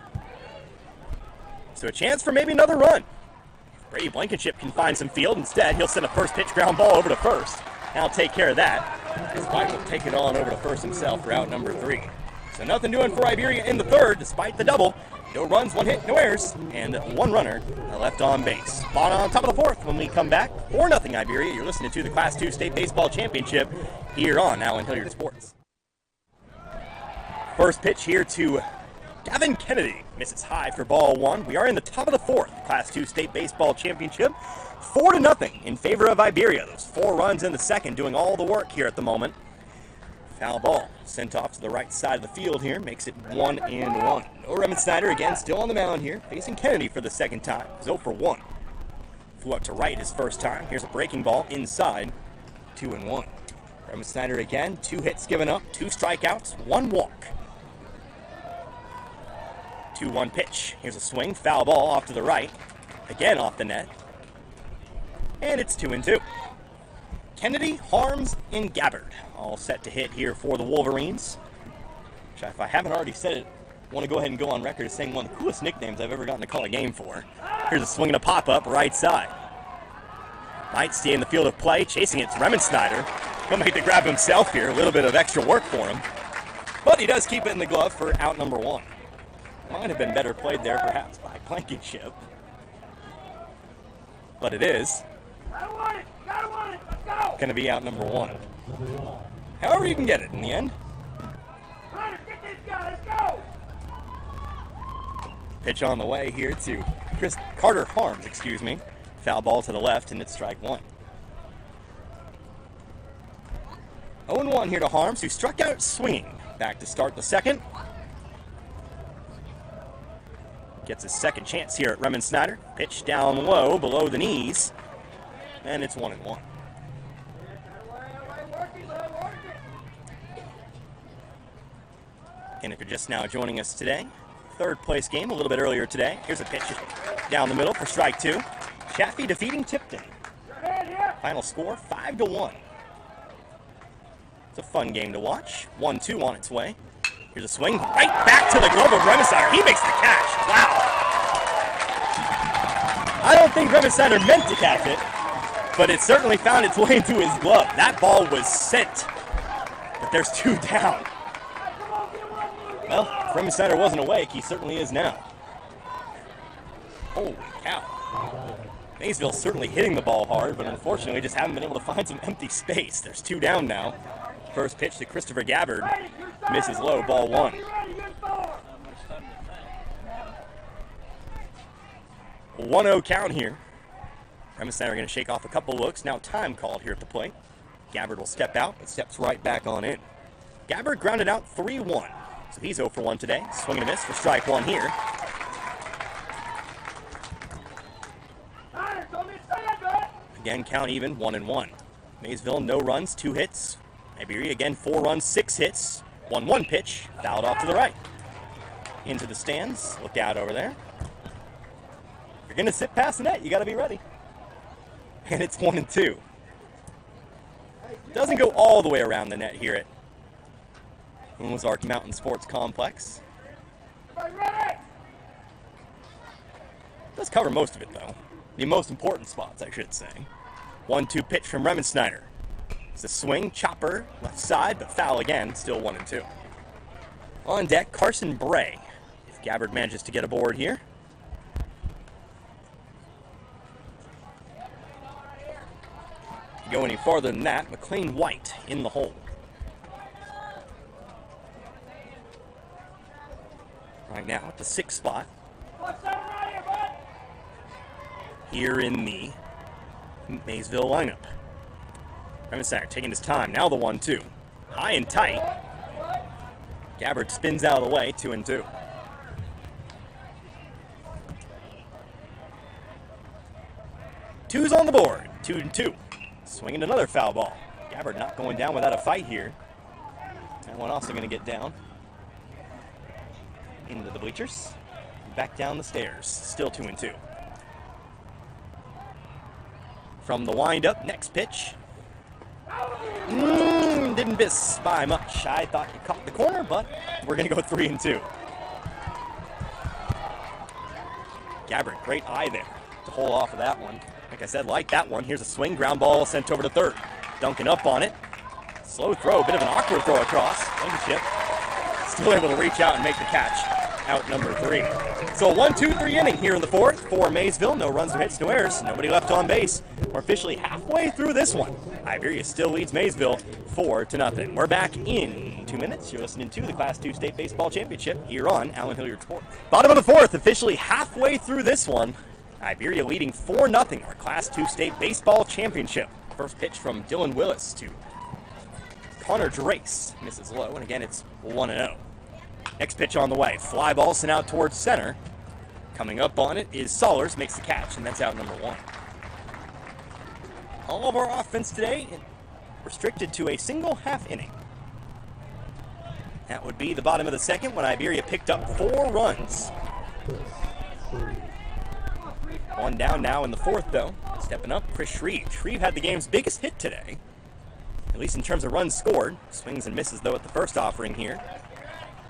Speaker 1: So a chance for maybe another run. Brady Blankenship can find some field. Instead, he'll send a first pitch ground ball over to first. And I'll take care of that. As White will take it on over to first himself for out number 3. So nothing doing for Iberia in the third, despite the double. No runs, 1 hit, no errors, and 1 runner left on base. Ball on top of the 4th when we come back. 4-0 Iberia. You're listening to the Class 2 State Baseball Championship here on Allen Hilliard Sports. First pitch here to Gavin Kennedy. Misses high for ball 1. We are in the top of the 4th Class 2 State Baseball Championship. 4-0 in favor of Iberia. Those 4 runs in the second doing all the work here at the moment. Foul ball sent off to the right side of the field here. Makes it 1-1. No Remen Snyder again still on the mound here. Facing Kennedy for the second time. 0 for 1. Flew up to right his first time. Here's a breaking ball inside. 2-1. Remen Snyder again. 2 hits given up. 2 strikeouts. 1 walk. 2-1 pitch. Here's a swing. Foul ball off to the right. Again off the net. And it's 2-2. Kennedy, Harms, and Gabbard all set to hit here for the Wolverines. Which, if I haven't already said it, I want to go ahead and go on record as saying one of the coolest nicknames I've ever gotten to call a game for. Here's a swing and a pop-up right side. Might stay in the field of play. Chasing it to Remen Snyder. He'll make the grab himself here. A little bit of extra work for him. But he does keep it in the glove for out number 1. Might have been better played there, perhaps, by Blankenship. But it is going to be out number 1. However you can get it in the end. Pitch on the way here to Carter Harms, Foul ball to the left, and it's strike 1. 0-1 here to Harms, who struck out swinging. Back to start the second. Gets his second chance here at Remen Snyder. Pitch down low, below the knees. And it's 1-1. And if you're just now joining us today, third place game a little bit earlier today. Here's a pitch down the middle for strike 2. Chaffee defeating Tipton. Final score 5-1. It's a fun game to watch. 1-2 on its way. Here's a swing right back to the glove of Remen Snyder. He makes the catch. Wow. I don't think Remen Snyder meant to catch it, but it certainly found its way into his glove. That ball was sent, but there's 2 down. Well, if Remen Snyder wasn't awake, he certainly is now. Holy cow. Maysville certainly hitting the ball hard, but unfortunately just haven't been able to find some empty space. There's 2 down now. First pitch to Christopher Gabbard. Misses low, ball one. 1-0 count here. Remington are going to shake off a couple looks. Now time called here at the plate. Gabbard will step out, but steps right back on in. Gabbard grounded out 3-1. So he's 0 for 1 today. Swing and a miss for strike one here. Again, count even, 1-1. Maysville, no runs, 2 hits. Iberia, again, 4 runs, 6 hits. 1-1 pitch, fouled off to the right. Into the stands, look out over there. If you're going to sit past the net, you got to be ready. And it's 1-2. Doesn't go all the way around the net here at Ozark Mountain Sports Complex. Does cover most of it, though. The most important spots, I should say. 1-2 pitch from Remensnyder. It's a swing, chopper, left side, but foul again, still 1-2. On deck, Carson Bray. If Gabbard manages to get aboard here. Go any farther than that, McLean White in the hole. Right now at the 6th spot. Here in the Maysville lineup. Remensnyder taking his time. Now the 1-2. High and tight. Gabbard spins out of the way, 2-2. Two's on the board, 2-2. Swinging another foul ball. Gabbard not going down without a fight here. That one also going to get down. Into the bleachers. Back down the stairs. Still 2-2. From the windup, next pitch. Didn't miss by much. I thought he caught the corner, but we're going to go 3-2. Gabbard, great eye there to hold off of that one. Like I said, like that one. Here's a swing, ground ball sent over to third. Duncan up on it. Slow throw, bit of an awkward throw across. Blankenship still able to reach out and make the catch. Out number 3. So a 1-2-3 inning here in the 4th for Maysville. No runs, no hits, no errors. Nobody left on base. We're officially halfway through this one. Iberia still leads Maysville 4-0. We're back in 2 minutes. You're listening to the Class 2 State Baseball Championship here on Allen Hilliard Sports. Bottom of the 4th, officially halfway through this one. Iberia leading 4-0, our Class 2 State Baseball Championship. First pitch from Dylan Willis to Connor Drace. Misses low, and again it's 1-0. Next pitch on the way. Fly ball sent out towards center. Coming up on it is Sollers, makes the catch, and that's out number 1. All of our offense today restricted to a single half inning. That would be the bottom of the 2nd when Iberia picked up 4 runs. One down now in the 4th, though. Stepping up, Chris Shreve. Shreve had the game's biggest hit today, at least in terms of runs scored. Swings and misses, though, at the first offering here.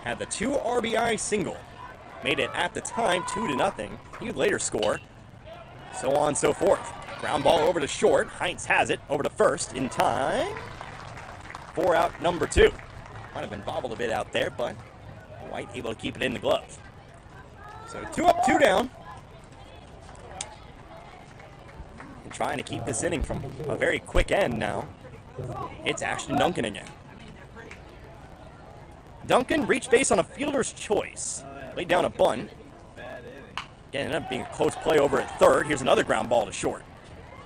Speaker 1: Had the 2 RBI single. Made it at the time 2-0. He would later score. So on, so forth. Ground ball over to short. Heinz has it over to first in time. 4 out, number 2. Might have been bobbled a bit out there, but White able to keep it in the glove. So 2 up, 2 down. And trying to keep this inning from a very quick end now. It's Ashton Duncan again. Duncan reached base on a fielder's choice. Laid down a bunt. Again, ended up being a close play over at third. Here's another ground ball to short.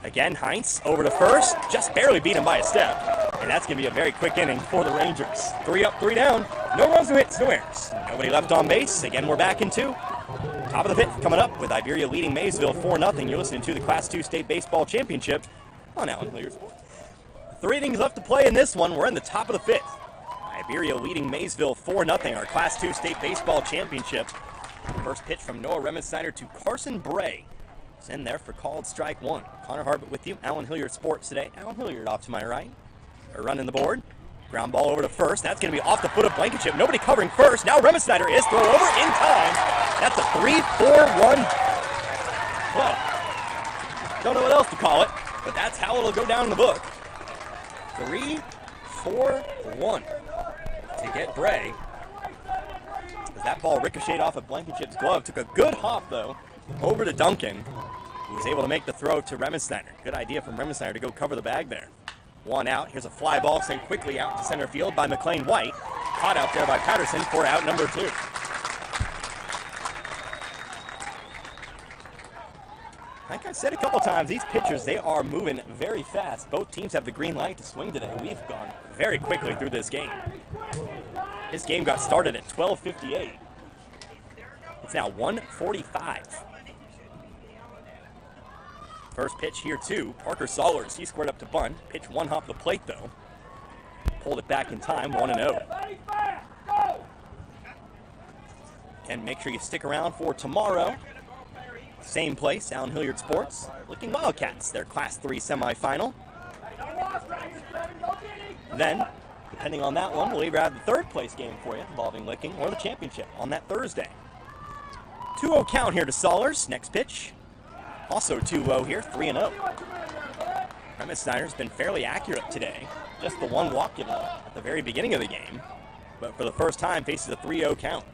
Speaker 1: Again, Heinz over to first. Just barely beat him by a step. And that's going to be a very quick inning for the Rangers. 3 up, 3 down. No runs, no hits, no errors. Nobody left on base. Again, we're back in 2. Top of the 5th coming up with Iberia leading Maysville 4-0. You're listening to the Class 2 State Baseball Championship on Allen Hilliard Sports. 3 innings left to play in this one. We're in the top of the 5th. Iberia leading Maysville 4-0, our Class 2 State Baseball Championship. First pitch from Noah Remensnyder to Carson Bray. It's in there for called strike 1. Connor Harbert with you, Allen Hilliard Sports today. Allen Hilliard off to my right. A run in the board. Ground ball over to first. That's going to be off the foot of Blankenship. Nobody covering first. Now Remensnyder is thrown over in time. That's a 3-4-1 play. Don't know what else to call it, but that's how it'll go down in the book. 3-4-1. To get Bray. As that ball ricocheted off of Blankenship's glove. Took a good hop, though, over to Duncan. He was able to make the throw to Remensnyder. Good idea from Remensnyder to go cover the bag there. 1 out. Here's a fly ball sent quickly out to center field by McLean White. Caught out there by Patterson for out number 2. Like I said a couple times, these pitchers, they are moving very fast. Both teams have the green light to swing today. We've gone very quickly through this game. This game got started at 12:58. It's now 1:45. First pitch here too. Parker Sollers, he squared up to bunt. Pitch one off the plate though. Pulled it back in time, 1-0. And make sure you stick around for tomorrow. Same place, Allen Hilliard Sports. Licking Wildcats, their Class 3 semifinal. Then, depending on that one, we'll either have the third place game for you involving Licking or the championship on that Thursday. 2-0 count here to Sollers. Next pitch. Also 2-0 here, 3-0. Remis Snyder's been fairly accurate today. Just the one walk given up at the very beginning of the game. But for the first time, faces a 3-0 count.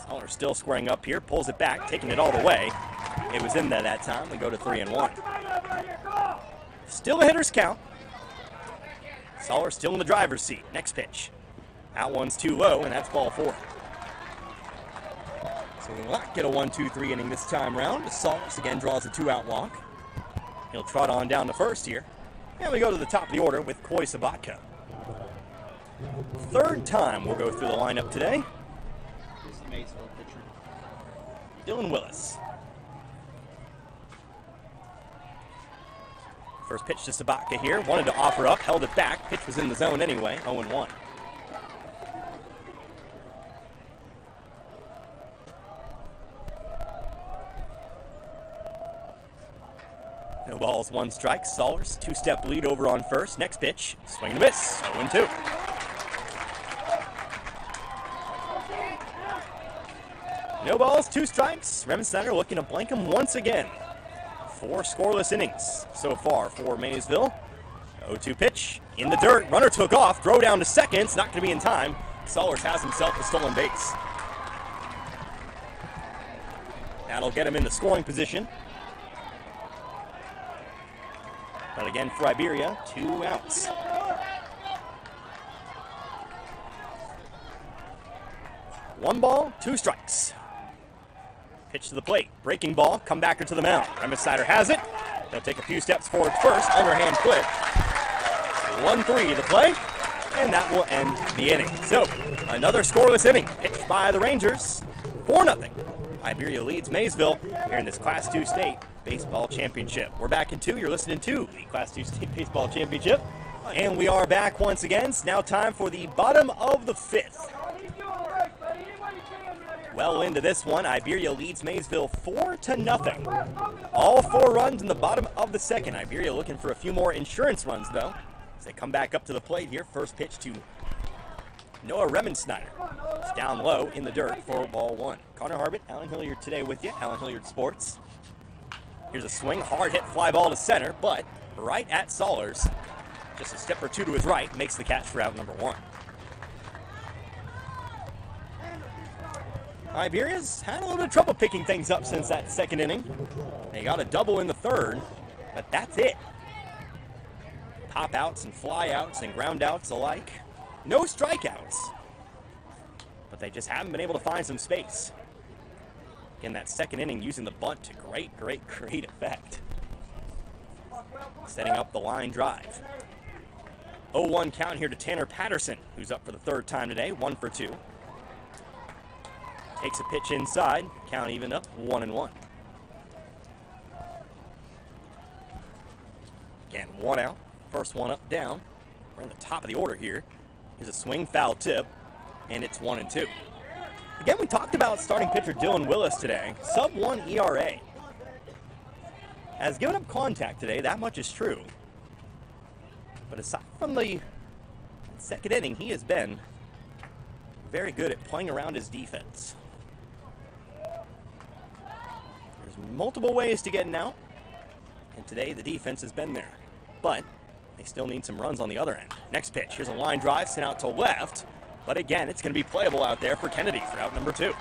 Speaker 1: Sollers still squaring up here, pulls it back, taking it all the way. It was in there that time. We go to 3-1. Still a hitter's count. Sollers still in the driver's seat. Next pitch. That one's too low, and that's ball 4. So we will not get a 1-2-3 inning this time round. Sollers again draws a 2-out walk. He'll trot on down to first here. And we go to the top of the order with Coy Sabatka. Third time we'll go through the lineup today.
Speaker 2: This is the Maysville pitcher.
Speaker 1: Dylan Willis. First pitch to Sabatka here. Wanted to offer up, held it back. Pitch was in the zone anyway, 0-1. No balls, 1 strike. Sollers, 2-step lead over on first. Next pitch, swing and miss, 0-2. No balls, 2 strikes. Remis Snyder looking to blank him once again. 4 scoreless innings so far for Maysville. 0-2 pitch in the dirt. Runner took off. Throw down to second. It's not going to be in time. Sollers has himself a stolen base. That'll get him in the scoring position. But again for Iberia, 2 outs. One ball, 2 strikes. Pitch to the plate, breaking ball, comebacker to the mound. Remis Snyder has it. They'll take a few steps forward first, underhand flip. 1-3 to play, and that will end the inning. So, another scoreless inning pitched by the Rangers, 4-0. Iberia leads Maysville here in this Class 2 state baseball championship. We're back in 2. You're listening to the Class 2 state baseball championship, and we are back once again. It's now time for the bottom of the 5th. Well into this one, Iberia leads Maysville 4-0. All 4 runs in the bottom of the 2nd. Iberia looking for a few more insurance runs though, as they come back up to the plate here. First pitch to Noah Remensnyder. It's down low in the dirt for ball 1. Connor Harbit, Allen Hilliard today with you, Allen Hilliard Sports. Here's a swing, hard hit fly ball to center, but right at Sollers. Just a step or 2 to his right, makes the catch for out number 1. Iberia's had a little bit of trouble picking things up since that 2nd inning. They got a double in the 3rd, but that's it. Pop outs and fly outs and ground outs alike. No strikeouts. But they just haven't been able to find some space. Again, that 2nd inning using the bunt to great effect. Setting up the line drive. 0-1 count here to Tanner Patterson, who's up for the 3rd time today, 1 for 2. Takes a pitch inside, count even up, 1-1. Again, 1 out, first one up, down. We're in the top of the order here. Here's a swing, foul tip, and it's 1-2. Again, we talked about starting pitcher Dylan Willis today. Sub-1 ERA. Has given up contact today, that much is true. But aside from the 2nd inning, he has been very good at playing around his defense. There's multiple ways to get an out, and today the defense has been there. But they still need some runs on the other end. Next pitch, here's a line drive sent out to left, but again, it's going to be playable out there for Kennedy for out number 2.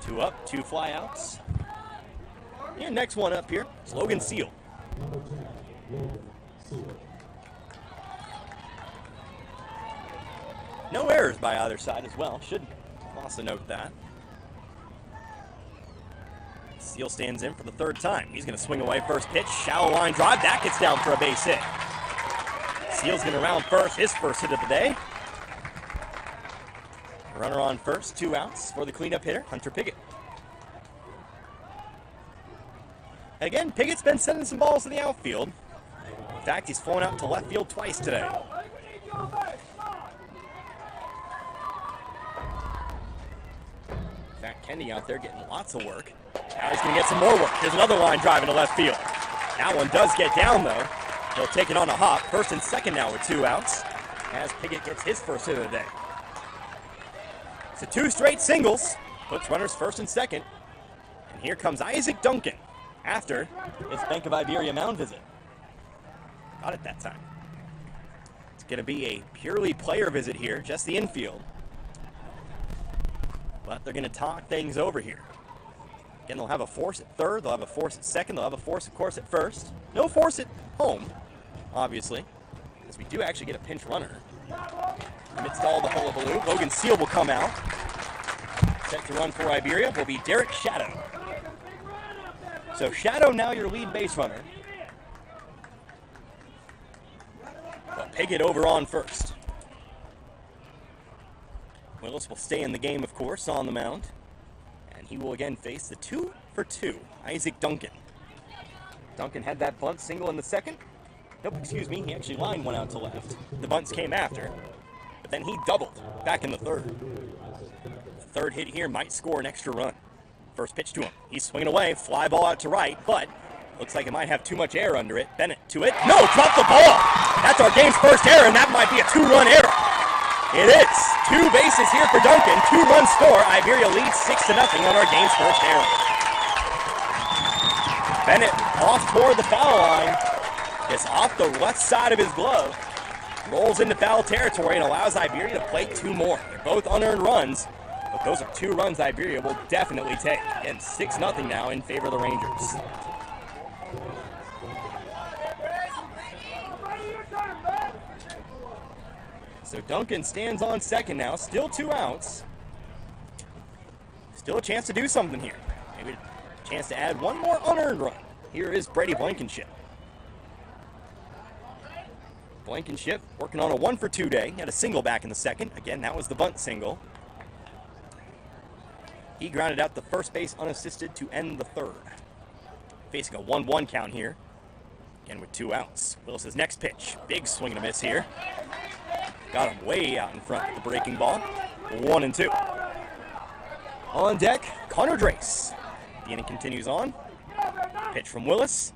Speaker 1: 2 up, 2 fly outs. And next one up here, Logan Seal. No errors by either side as well. Should also note that. Seal stands in for the third time. He's going to swing away first pitch. Shallow line drive. That gets down for a base hit. Seal's going to round first. His first hit of the day. Runner on first. 2 outs for the cleanup hitter, Hunter Piggott. Again, Piggott's been sending some balls to the outfield. In fact, he's flown out to left field twice today. In fact, Kenny out there getting lots of work. Now he's going to get some more work. There's another line drive into left field. That one does get down, though. He'll take it on a hop. First and second now with 2 outs as Piggott gets his first hit of the day. So 2 straight singles. Puts runners first and second. And here comes Isaac Duncan after his Bank of Iberia mound visit. Got it that time. It's going to be a purely player visit here, just the infield. But they're going to talk things over here. Again, they'll have a force at third, they'll have a force at second, they'll have a force, of course, at first. No force at home, obviously, because we do actually get a pinch runner. Amidst all the hullabaloo, Logan Seal will come out. Set to run for Iberia will be Derek Shadow. So Shadow now your lead base runner. But Piggott over on first. Willis will stay in the game, of course, on the mound. And he will again face the 2 for 2, Isaac Duncan. Duncan had that bunt single in the second. Nope, excuse me, he actually lined one out to left. The bunts came after, but then he doubled back in the third. The third hit here might score an extra run. First pitch to him. He's swinging away, fly ball out to right, but looks like it might have too much air under it. Bennett to it. No, drop the ball! That's our game's first error, and that might be a 2-run error. It is. 2 bases here for Duncan. 2-run score. Iberia leads 6-0 on our game's first error. Bennett off toward the foul line. Gets off the left side of his glove. Rolls into foul territory and allows Iberia to play 2 more. They're both unearned runs, but those are 2 runs Iberia will definitely take. Again, 6-0 now in favor of the Rangers. So Duncan stands on second now, still 2 outs. Still a chance to do something here. Maybe a chance to add 1 more unearned run. Here is Brady Blankenship. Blankenship working on a 1 for 2 day. He had a single back in the second. Again, that was the bunt single. He grounded out the first base unassisted to end the third. Facing a 1-1 count here. Again with 2 outs. Willis's next pitch. Big swing and a miss here. Got him way out in front with the breaking ball. 1-2. On deck, Connor Drace. The inning continues on. Pitch from Willis.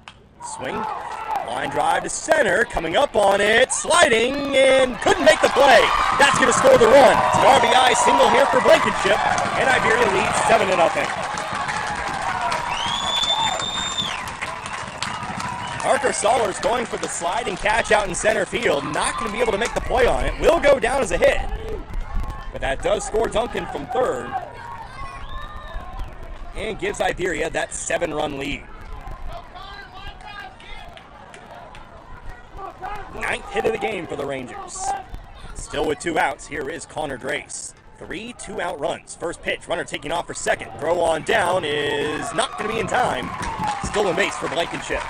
Speaker 1: Swing. Line drive to center. Coming up on it. Sliding and couldn't make the play. That's going to score the run. It's an RBI single here for Blankenship. And Iberia leads 7-0. Parker Sollers going for the sliding catch out in center field. Not going to be able to make the play on it. Will go down as a hit. But that does score Duncan from third. And gives Iberia that 7-run lead. 9th hit of the game for the Rangers. Still with 2 outs, here is Connor Drace. 3 2-out runs. First pitch, runner taking off for second. Throw on down is not going to be in time. Stolen base for Blankenship.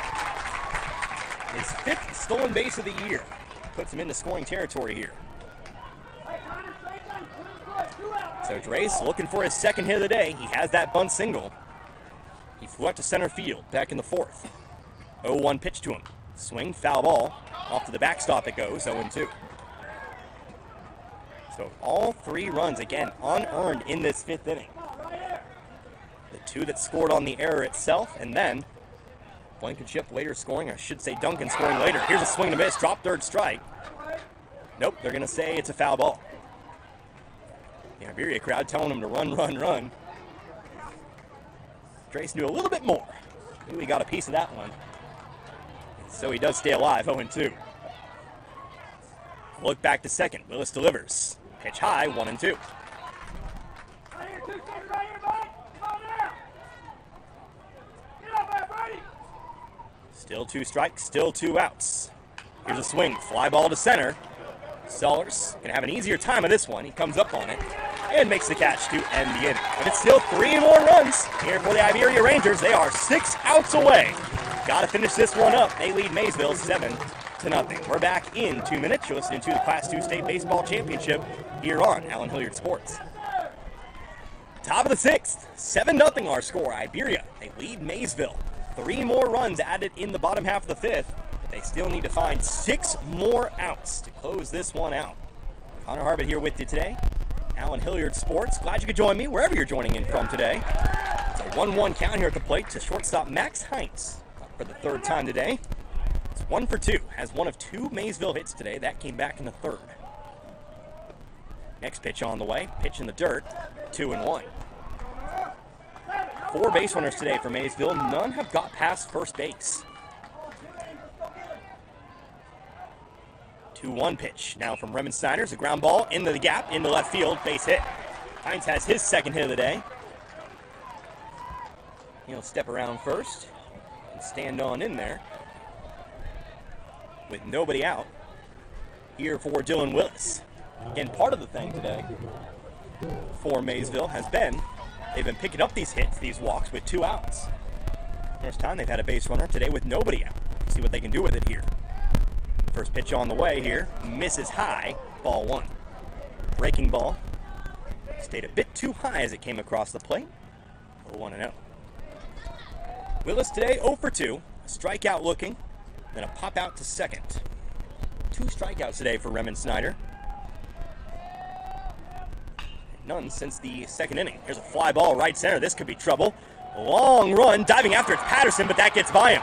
Speaker 1: His 5th stolen base of the year. Puts him into scoring territory here. So Drace looking for his 2nd hit of the day. He has that bunt single. He flew out to center field back in the 4th. 0-1 pitch to him. Swing, foul ball. Off to the backstop it goes, 0-2. So all 3 runs, again, unearned in this 5th inning. The 2 that scored on the error itself, and then Blankenship later scoring, I should say Duncan scoring later. Here's a swing and a miss, drop third strike. Nope, they're going to say it's a foul ball. The Iberia crowd telling him to run, run, run. Drace knew a little bit more. Knew he got a piece of that one. So he does stay alive, 0-2. Look back to second. Willis delivers. Pitch high, 1-2. Still 2 strikes, still 2 outs. Here's a swing, fly ball to center. Sellers gonna have an easier time of this one. He comes up on it and makes the catch to end the inning. But it's still 3 more runs here for the Iberia Rangers. They are 6 outs away. Got to finish this one up. They lead Maysville 7-0. We're back in 2 minutes. You're listening to the Class II State Baseball Championship here on Allen Hilliard Sports. Top of the 6th, 7-0 our score. Iberia, they lead Maysville. 3 more runs added in the bottom half of the 5th. But they still need to find 6 more outs to close this one out. Connor Harbit here with you today. Allen Hilliard Sports. Glad you could join me wherever you're joining in from today. It's a 1-1 count here at the plate to shortstop Max Heinz for the 3rd time today. It's 1 for 2. Has one of 2 Maysville hits today. That came back in the 3rd. Next pitch on the way. Pitch in the dirt. 2-1. 4 base runners today for Maysville. None have got past first base. 2-1 pitch now from Remon Snyder's a ground ball into the gap, into left field, base hit. Hines has his 2nd hit of the day. He'll step around first and stand on in there with nobody out here for Dylan Willis. Again, part of the thing today for Maysville has been they've been picking up these hits, these walks with 2 outs. First time they've had a base runner today with nobody out. See what they can do with it here. First pitch on the way here, misses high, ball 1. Breaking ball, stayed a bit too high as it came across the plate, for 1-0. Willis today 0 for 2, a strikeout looking, then a pop out to 2nd. 2 strikeouts today for Remon Snyder. None since the 2nd inning. Here's a fly ball right center, this could be trouble. Long run, diving after it's Patterson, but that gets by him.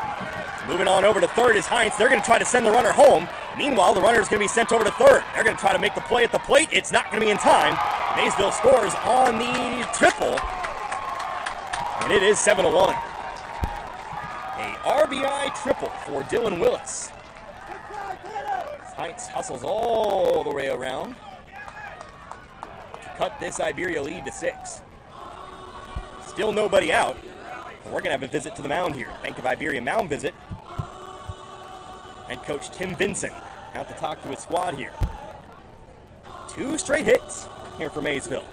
Speaker 1: Moving on over to 3rd is Hines. They're going to try to send the runner home. Meanwhile, the runner is going to be sent over to 3rd. They're going to try to make the play at the plate. It's not going to be in time. Maysville scores on the triple, and it is 7-1. A RBI triple for Dylan Willis. Hines hustles all the way around to cut this Iberia lead to 6. Still nobody out. We're going to have a visit to the mound here. Bank of Iberia mound visit. Head coach Tim Vinson out to talk to his squad here. 2 straight hits here for Maysville.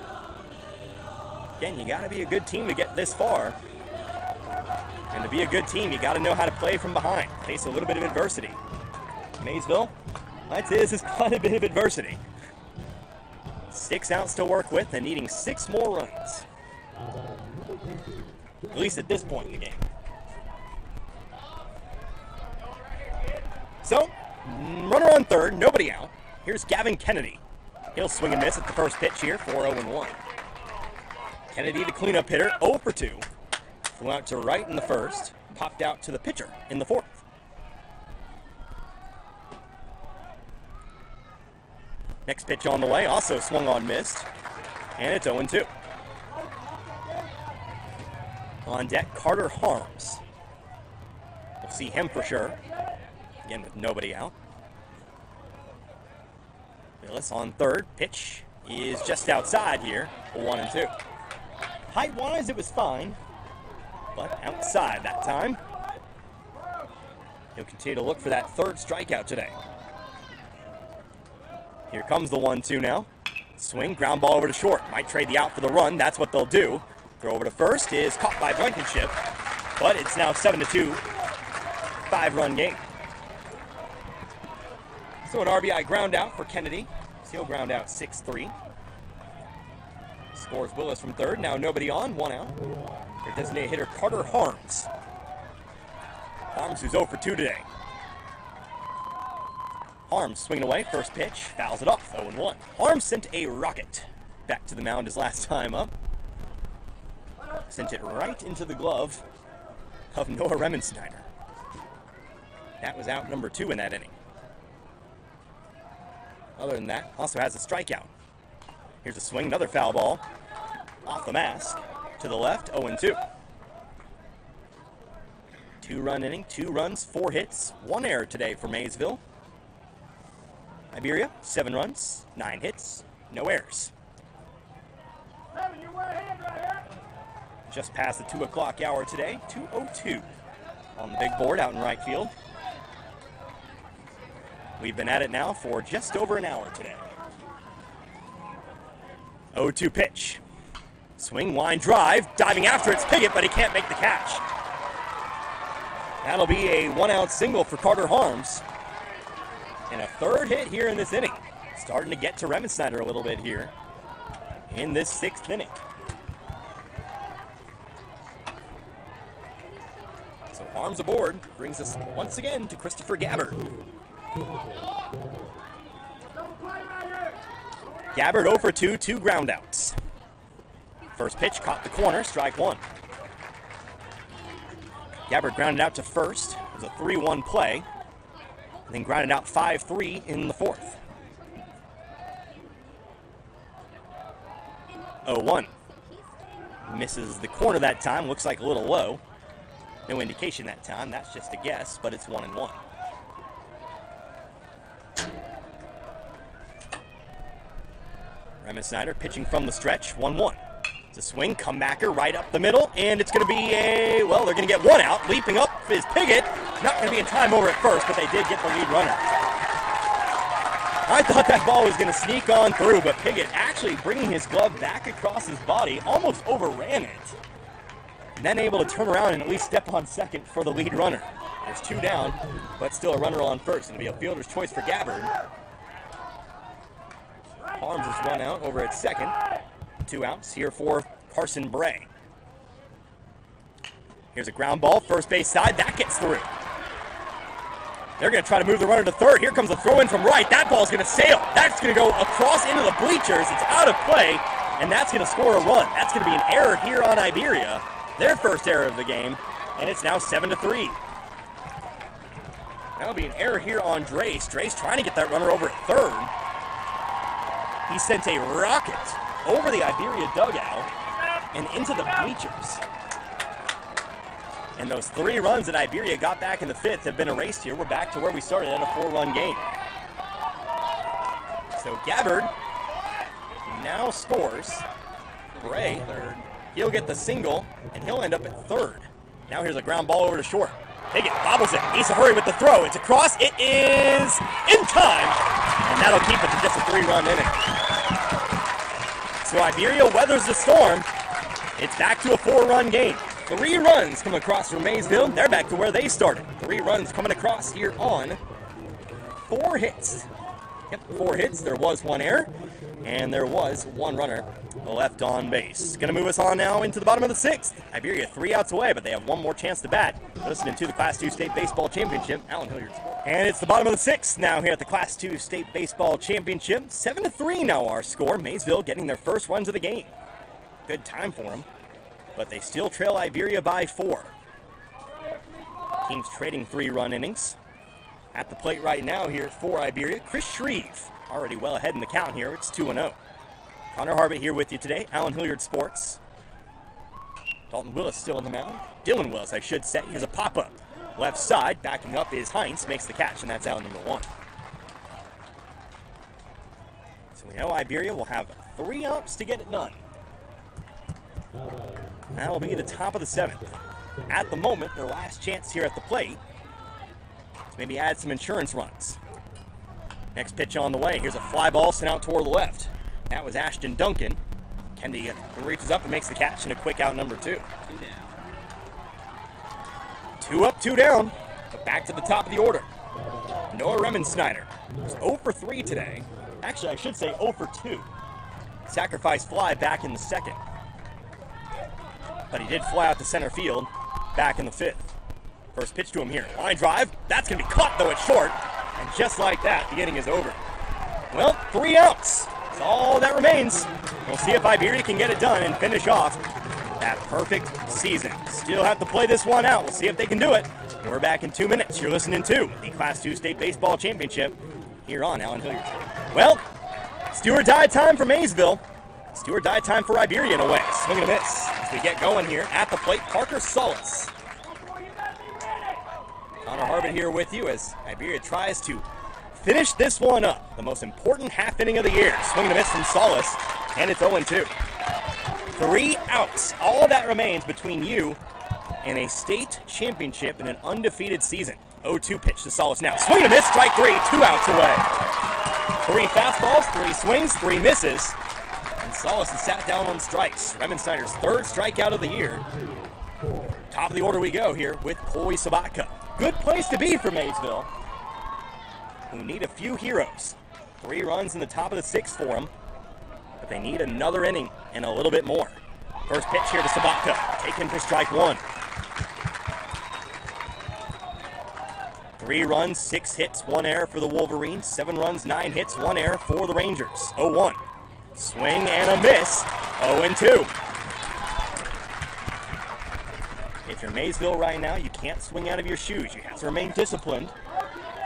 Speaker 1: Again, you got to be a good team to get this far. And to be a good team, you got to know how to play from behind. Face a little bit of adversity. Maysville, I'd say this is quite a bit of adversity. 6 outs to work with and needing 6 more runs. At least at this point in the game. So, runner on 3rd, nobody out. Here's Gavin Kennedy. He'll swing and miss at the first pitch here for 0-1. Kennedy, the cleanup hitter, 0 for 2. Flew out to right in the 1st, popped out to the pitcher in the 4th. Next pitch on the way, also swung on, missed, and it's 0-2. On deck, Carter Harms. We'll see him for sure. Again, with nobody out. Willis on 3rd. Pitch is just outside here. 1-2. Height-wise, it was fine, but outside that time. He'll continue to look for that 3rd strikeout today. Here comes the 1-2 now. Swing, ground ball over to short. Might trade the out for the run. That's what they'll do. Throw over to 1st is caught by Blankenship, but it's now 7-2, 5-run game. So an RBI ground out for Kennedy. He'll ground out 6-3. Scores Willis from 3rd. Now nobody on, 1 out. Their designated hitter Carter Harms. Harms who's 0 for 2 today. Harms swinging away, first pitch, fouls it off, 0-1. Harms sent a rocket back to the mound his last time up. Sent it right into the glove of Noah Remon Snyder. That was out number 2 in that inning. Other than that, also has a strikeout. Here's a swing, another foul ball. Off the mask, to the left, 0-2. 2-run inning, 2 runs, 4 hits, 1 error today for Maysville. Iberia, 7 runs, 9 hits, no errors. Just past the 2 o'clock hour today, 2:02 on the big board out in right field. We've been at it now for just over an hour today. 0-2 pitch. Swing, line drive, diving after it's Piggott, but he can't make the catch. That'll be a 1-out single for Carter Harms. And a third hit here in this inning. Starting to get to Remensnyder a little bit here in this 6th inning. So Harms aboard brings us once again to Christopher Gabbard. Gabbard 0 for 2, 2 groundouts. First pitch caught the corner, strike 1. Gabbard grounded out to first. It was a 3-1 play. And then grounded out 5-3 in the 4th. 0-1. Misses the corner that time. Looks like a little low. No indication that time. That's just a guess, but it's 1-1. Remensnyder pitching from the stretch. 1-1. It's a swing, comebacker right up the middle, and it's going to be they're going to get 1 out. Leaping up is Piggott. Not going to be in time over at first, but they did get the lead runner. I thought that ball was going to sneak on through, but Piggott actually bringing his glove back across his body, almost overran it. And then able to turn around and at least step on second for the lead runner. There's 2 down, but still a runner on first. It'll be a fielder's choice for Gabbard. Harms is 1 out over at second. 2 outs here for Carson Bray. Here's a ground ball, first base side, that gets through. They're going to try to move the runner to third. Here comes a throw in from right. That ball's going to sail. That's going to go across into the bleachers. It's out of play, and that's going to score a run. That's going to be an error here on Iberia. Their first error of the game, and it's now 7-3. That'll be an error here on Drace. Drace trying to get that runner over at third. He sent a rocket over the Iberia dugout and into the bleachers. And those 3 runs that Iberia got back in the 5th have been erased here. We're back to where we started at a 4-run game. So Gabbard now scores. Bray, he'll get the single, and he'll end up at third. Now here's a ground ball over to short. Piggott bobbles it. Needs to hurry with the throw. It's across. It is in time, and that'll keep it to just a 3-run inning. So Iberia weathers the storm. It's back to a 4-run game. 3 runs come across from Maysville. They're back to where they started. 3 runs coming across here on 4 hits. Yep, 4 hits. There was 1 error, and there was 1 runner left on base. Going to move us on now into the bottom of the 6th. Iberia 3 outs away, but they have 1 more chance to bat. Listening to the Class 2 State Baseball Championship, Allen Hilliard Sports. And it's the bottom of the 6th now here at the Class 2 State Baseball Championship. 7-3 now our score. Maysville getting their first runs of the game. Good time for them, but they still trail Iberia by 4. Teams trading 3-run innings. At the plate right now here for Iberia, Chris Shreve, already well ahead in the count here. It's 2-0. Connor Harbit here with you today, Allen Hilliard Sports. Dalton Willis still in the mound. Dylan Willis, I should say. Here's a pop-up. Left side, backing up is Heinz, makes the catch, and that's out number 1. So we know Iberia will have 3 outs to get it done. That will be the top of the 7th. At the moment, their last chance here at the plate to maybe add some insurance runs. Next pitch on the way. Here's a fly ball sent out toward the left. That was Ashton Duncan. Kendi reaches up and makes the catch, and a quick out number 2.
Speaker 2: 2 down.
Speaker 1: 2 up, 2 down. But back to the top of the order. Noah Remensnyder was 0 for 3 today. Actually, I should say 0 for 2. Sacrifice fly back in the 2nd. But he did fly out to center field back in the 5th. First pitch to him here. Line drive. That's going to be caught, though, it's short. And just like that, the inning is over. Well, 3 outs. That's all that remains. We'll see if Iberia can get it done and finish off that perfect season. Still have to play this one out. We'll see if they can do it. And we're back in 2 minutes. You're listening to the Class 2 State Baseball Championship here on Allen Hilliard. Well, it's do or die time for Maysville. It's do or die time for Iberia in a way. Swing and a miss as we get going here at the plate. Parker Solis. Connor Harbit here with you as Iberia tries to finish this one up. The most important half inning of the year. Swing and a miss from Solis, and it's 0-2. 3 outs. All that remains between you and a state championship and an undefeated season. 0-2 pitch to Solis now. Swing and a miss, strike 3, 2 outs away. 3 fastballs, 3 swings, 3 misses. And Solis is sat down on strikes. Remensnyder's 3rd strikeout of the year. Top of the order we go here with Coy Sabatka. Good place to be for Maysville, who need a few heroes. 3 runs in the top of the 6th for them, but they need another inning and a little bit more. First pitch here to Sabatka, taken for strike 1. 3 runs, 6 hits, 1 error for the Wolverines. 7 runs, 9 hits, 1 error for the Rangers. 0-1. Swing and a miss. 0-2. If you're Maysville right now, you can't swing out of your shoes. You have to remain disciplined.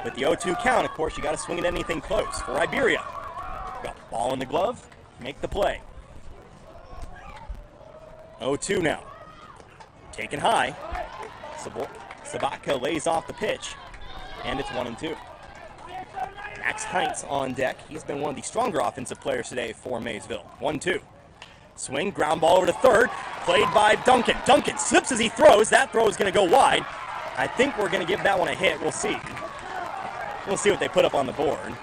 Speaker 1: With the 0-2 count, of course, you got to swing at anything close. For Iberia, got the ball in the glove, make the play. 0-2 now. Taken high. Sabatka lays off the pitch, and it's 1-2. Max Heinz on deck. He's been one of the stronger offensive players today for Maysville. 1-2. Swing, ground ball over to third, played by Duncan. Duncan slips as he throws. That throw is going to go wide. I think we're going to give that one a hit. We'll see. We'll see what they put up on the board.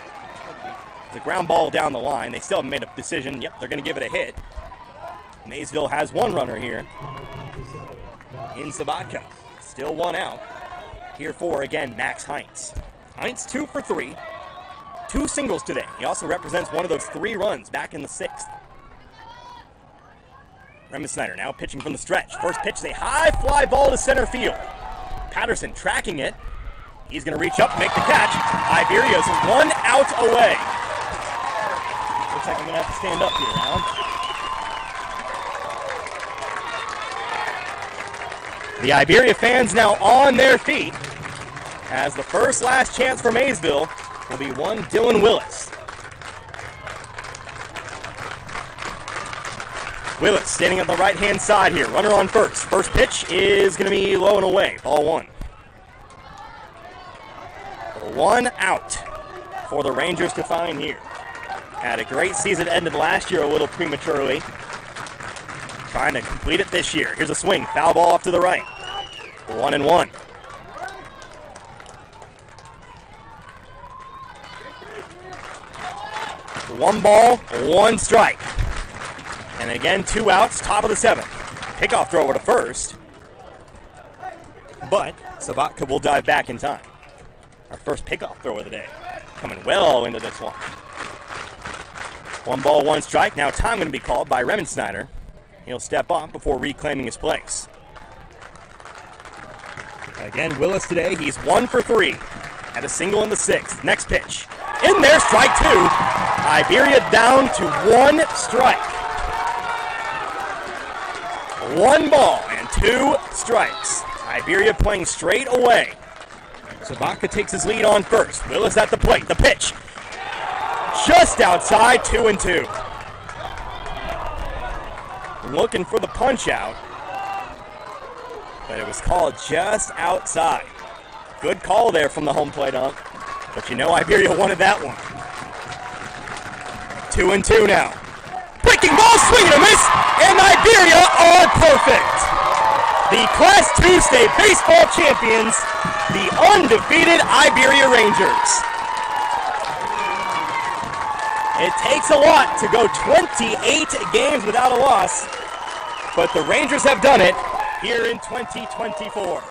Speaker 1: The ground ball down the line. They still haven't made a decision. Yep, they're going to give it a hit. Maysville has 1 runner here in Sabatka. Still 1 out. Here for, again, Max Heinz. Heinz 2 for 3. 2 singles today. He also represents one of those 3 runs back in the 6th. Remensnyder now pitching from the stretch. First pitch is a high fly ball to center field. Patterson tracking it. He's going to reach up and make the catch. Iberia's 1 out away. Looks like I'm going to have to stand up here, Alan. The Iberia fans now on their feet, as the first last chance for Maysville will be one Dylan Willis. Willis standing on the right-hand side here. Runner on first. First pitch is going to be low and away. Ball 1. 1 out for the Rangers to find here. Had a great season, ended last year a little prematurely. Trying to complete it this year. Here's a swing. Foul ball off to the right. 1-1. One ball, 1 strike. And again, 2 outs, top of the 7th. Pickoff throw over to first. But Sabatka will dive back in time. Our first pickoff throw of the day. Coming well into this one. 1 ball, 1 strike. Now time going to be called by Remensnyder. He'll step off before reclaiming his place. Again, Willis today, he's 1 for 3. Had a single in the 6th. Next pitch. In there, strike 2. Iberia down to 1 strike. 1 ball and 2 strikes. Iberia playing straight away. Sabatka takes his lead on first. Willis at the plate. The pitch. Just outside, 2-2. Looking for the punch out, but it was called just outside. Good call there from the home plate ump, but you know Iberia wanted that one. 2-2 now. Breaking ball, swing and a miss, and Iberia are perfect. The Class 2 state baseball champions, the undefeated Iberia Rangers. It takes a lot to go 28 games without a loss, but the Rangers have done it here in 2024.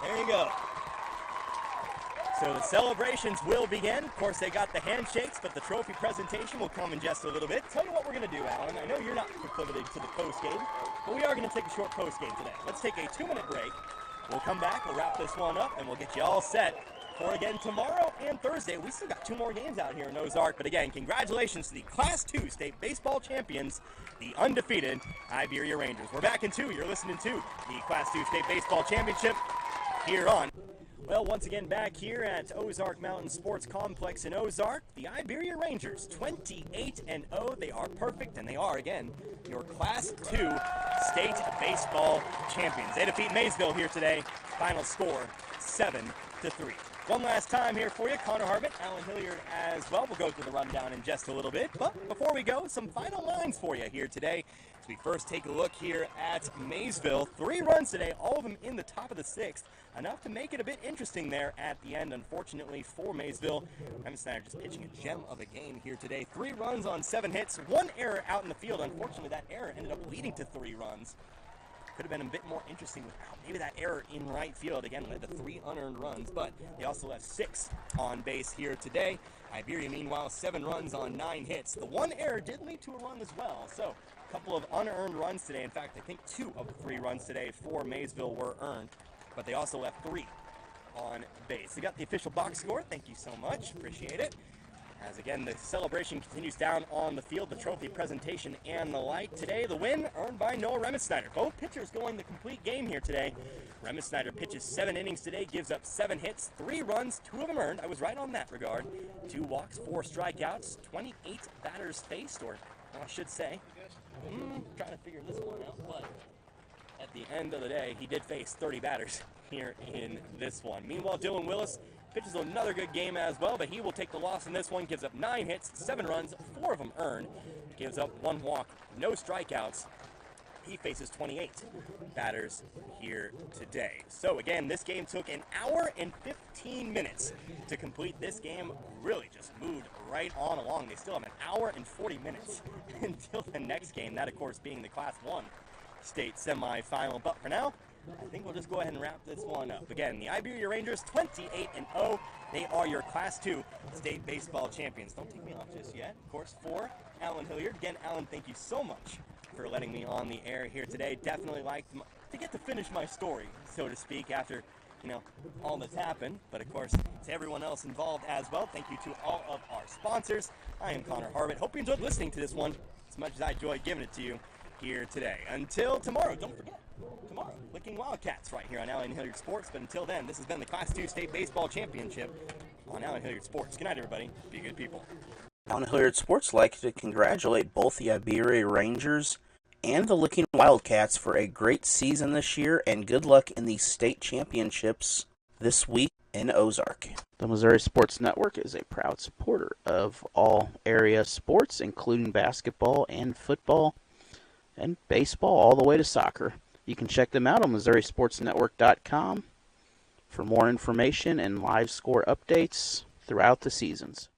Speaker 1: There you go. So the celebrations will begin. Of course, they got the handshakes, but the trophy presentation will come in just a little bit. Tell you what we're going to do, Alan. I know you're not proclivited to the post-game, but we are going to take a short post-game today. Let's take a 2-minute break. We'll come back, we'll wrap this one up, and we'll get you all set for, again, tomorrow and Thursday. We still got 2 more games out here in Ozark, but again, congratulations to the Class 2 state baseball champions, the undefeated Iberia Rangers. We're back in 2. You're listening to the Class 2 state baseball championship here on... Well, once again, back here at Ozark Mountain Sports Complex in Ozark, the Iberia Rangers, 28-0. They are perfect, and they are, again, your Class 2 state baseball champions. They defeat Maysville here today. Final score, 7-3. One last time here for you, Connor Harbert, Allen Hilliard as well. We'll go through the rundown in just a little bit. But before we go, some final lines for you here today. As we first take a look here at Maysville. 3 runs today, all of them in the top of the 6th. Enough to make it a bit interesting there at the end, unfortunately, for Maysville. MSHSAA just pitching a gem of a game here today. 3 runs on 7 hits, 1 error out in the field. Unfortunately, that error ended up leading to 3 runs. Could have been a bit more interesting without maybe that error in right field. Again, led to 3 unearned runs, but they also left 6 on base here today. Iberia, meanwhile, 7 runs on 9 hits. The 1 error did lead to a run as well, so a couple of unearned runs today. In fact, I think 2 of the 3 runs today for Maysville were earned, but they also left 3 on base. We got the official box score. Thank you so much. Appreciate it. As again, the celebration continues down on the field, the trophy presentation and the like. Today, the win earned by Noah Remensnyder. Both pitchers going the complete game here today. Remensnyder pitches 7 innings today, gives up 7 hits, 3 runs, 2 of them earned. I was right on that regard. 2 walks, 4 strikeouts, 28 batters faced, or I should say, trying to figure this one out, but at the end of the day, he did face 30 batters here in this one. Meanwhile, Dylan Willis pitches another good game as well, but he will take the loss in this one. Gives up 9 hits, 7 runs, 4 of them earned. Gives up 1 walk, no strikeouts. He faces 28 batters here today. So again, this game took an hour and 15 minutes to complete. This game really just moved right on along. They still have an hour and 40 minutes until the next game. That, of course, being the Class 1 state semifinal. But for now, I think we'll just go ahead and wrap this one up. Again, the Iberia Rangers, 28-0. They are your Class 2 state baseball champions. Don't take me off just yet. Of course, for Allen Hilliard. Again, Allen, thank you so much for letting me on the air here today. Definitely like to get to finish my story, so to speak, after, all that's happened. But, of course, to everyone else involved as well, thank you to all of our sponsors. I am Connor Harbert. Hope you enjoyed listening to this one as much as I enjoyed giving it to you here today. Until tomorrow, don't forget, tomorrow, Licking Wildcats right here on Allen Hilliard Sports. But until then, this has been the Class 2 State Baseball Championship on Allen Hilliard Sports. Good night, everybody. Be good people.
Speaker 3: Allen Hilliard Sports would like to congratulate both the Iberia Rangers and the Licking Wildcats for a great season this year, and good luck in the state championships this week in Ozark. The Missouri Sports Network is a proud supporter of all area sports, including basketball and football and baseball, all the way to soccer. You can check them out on MissouriSportsNetwork.com for more information and live score updates throughout the seasons.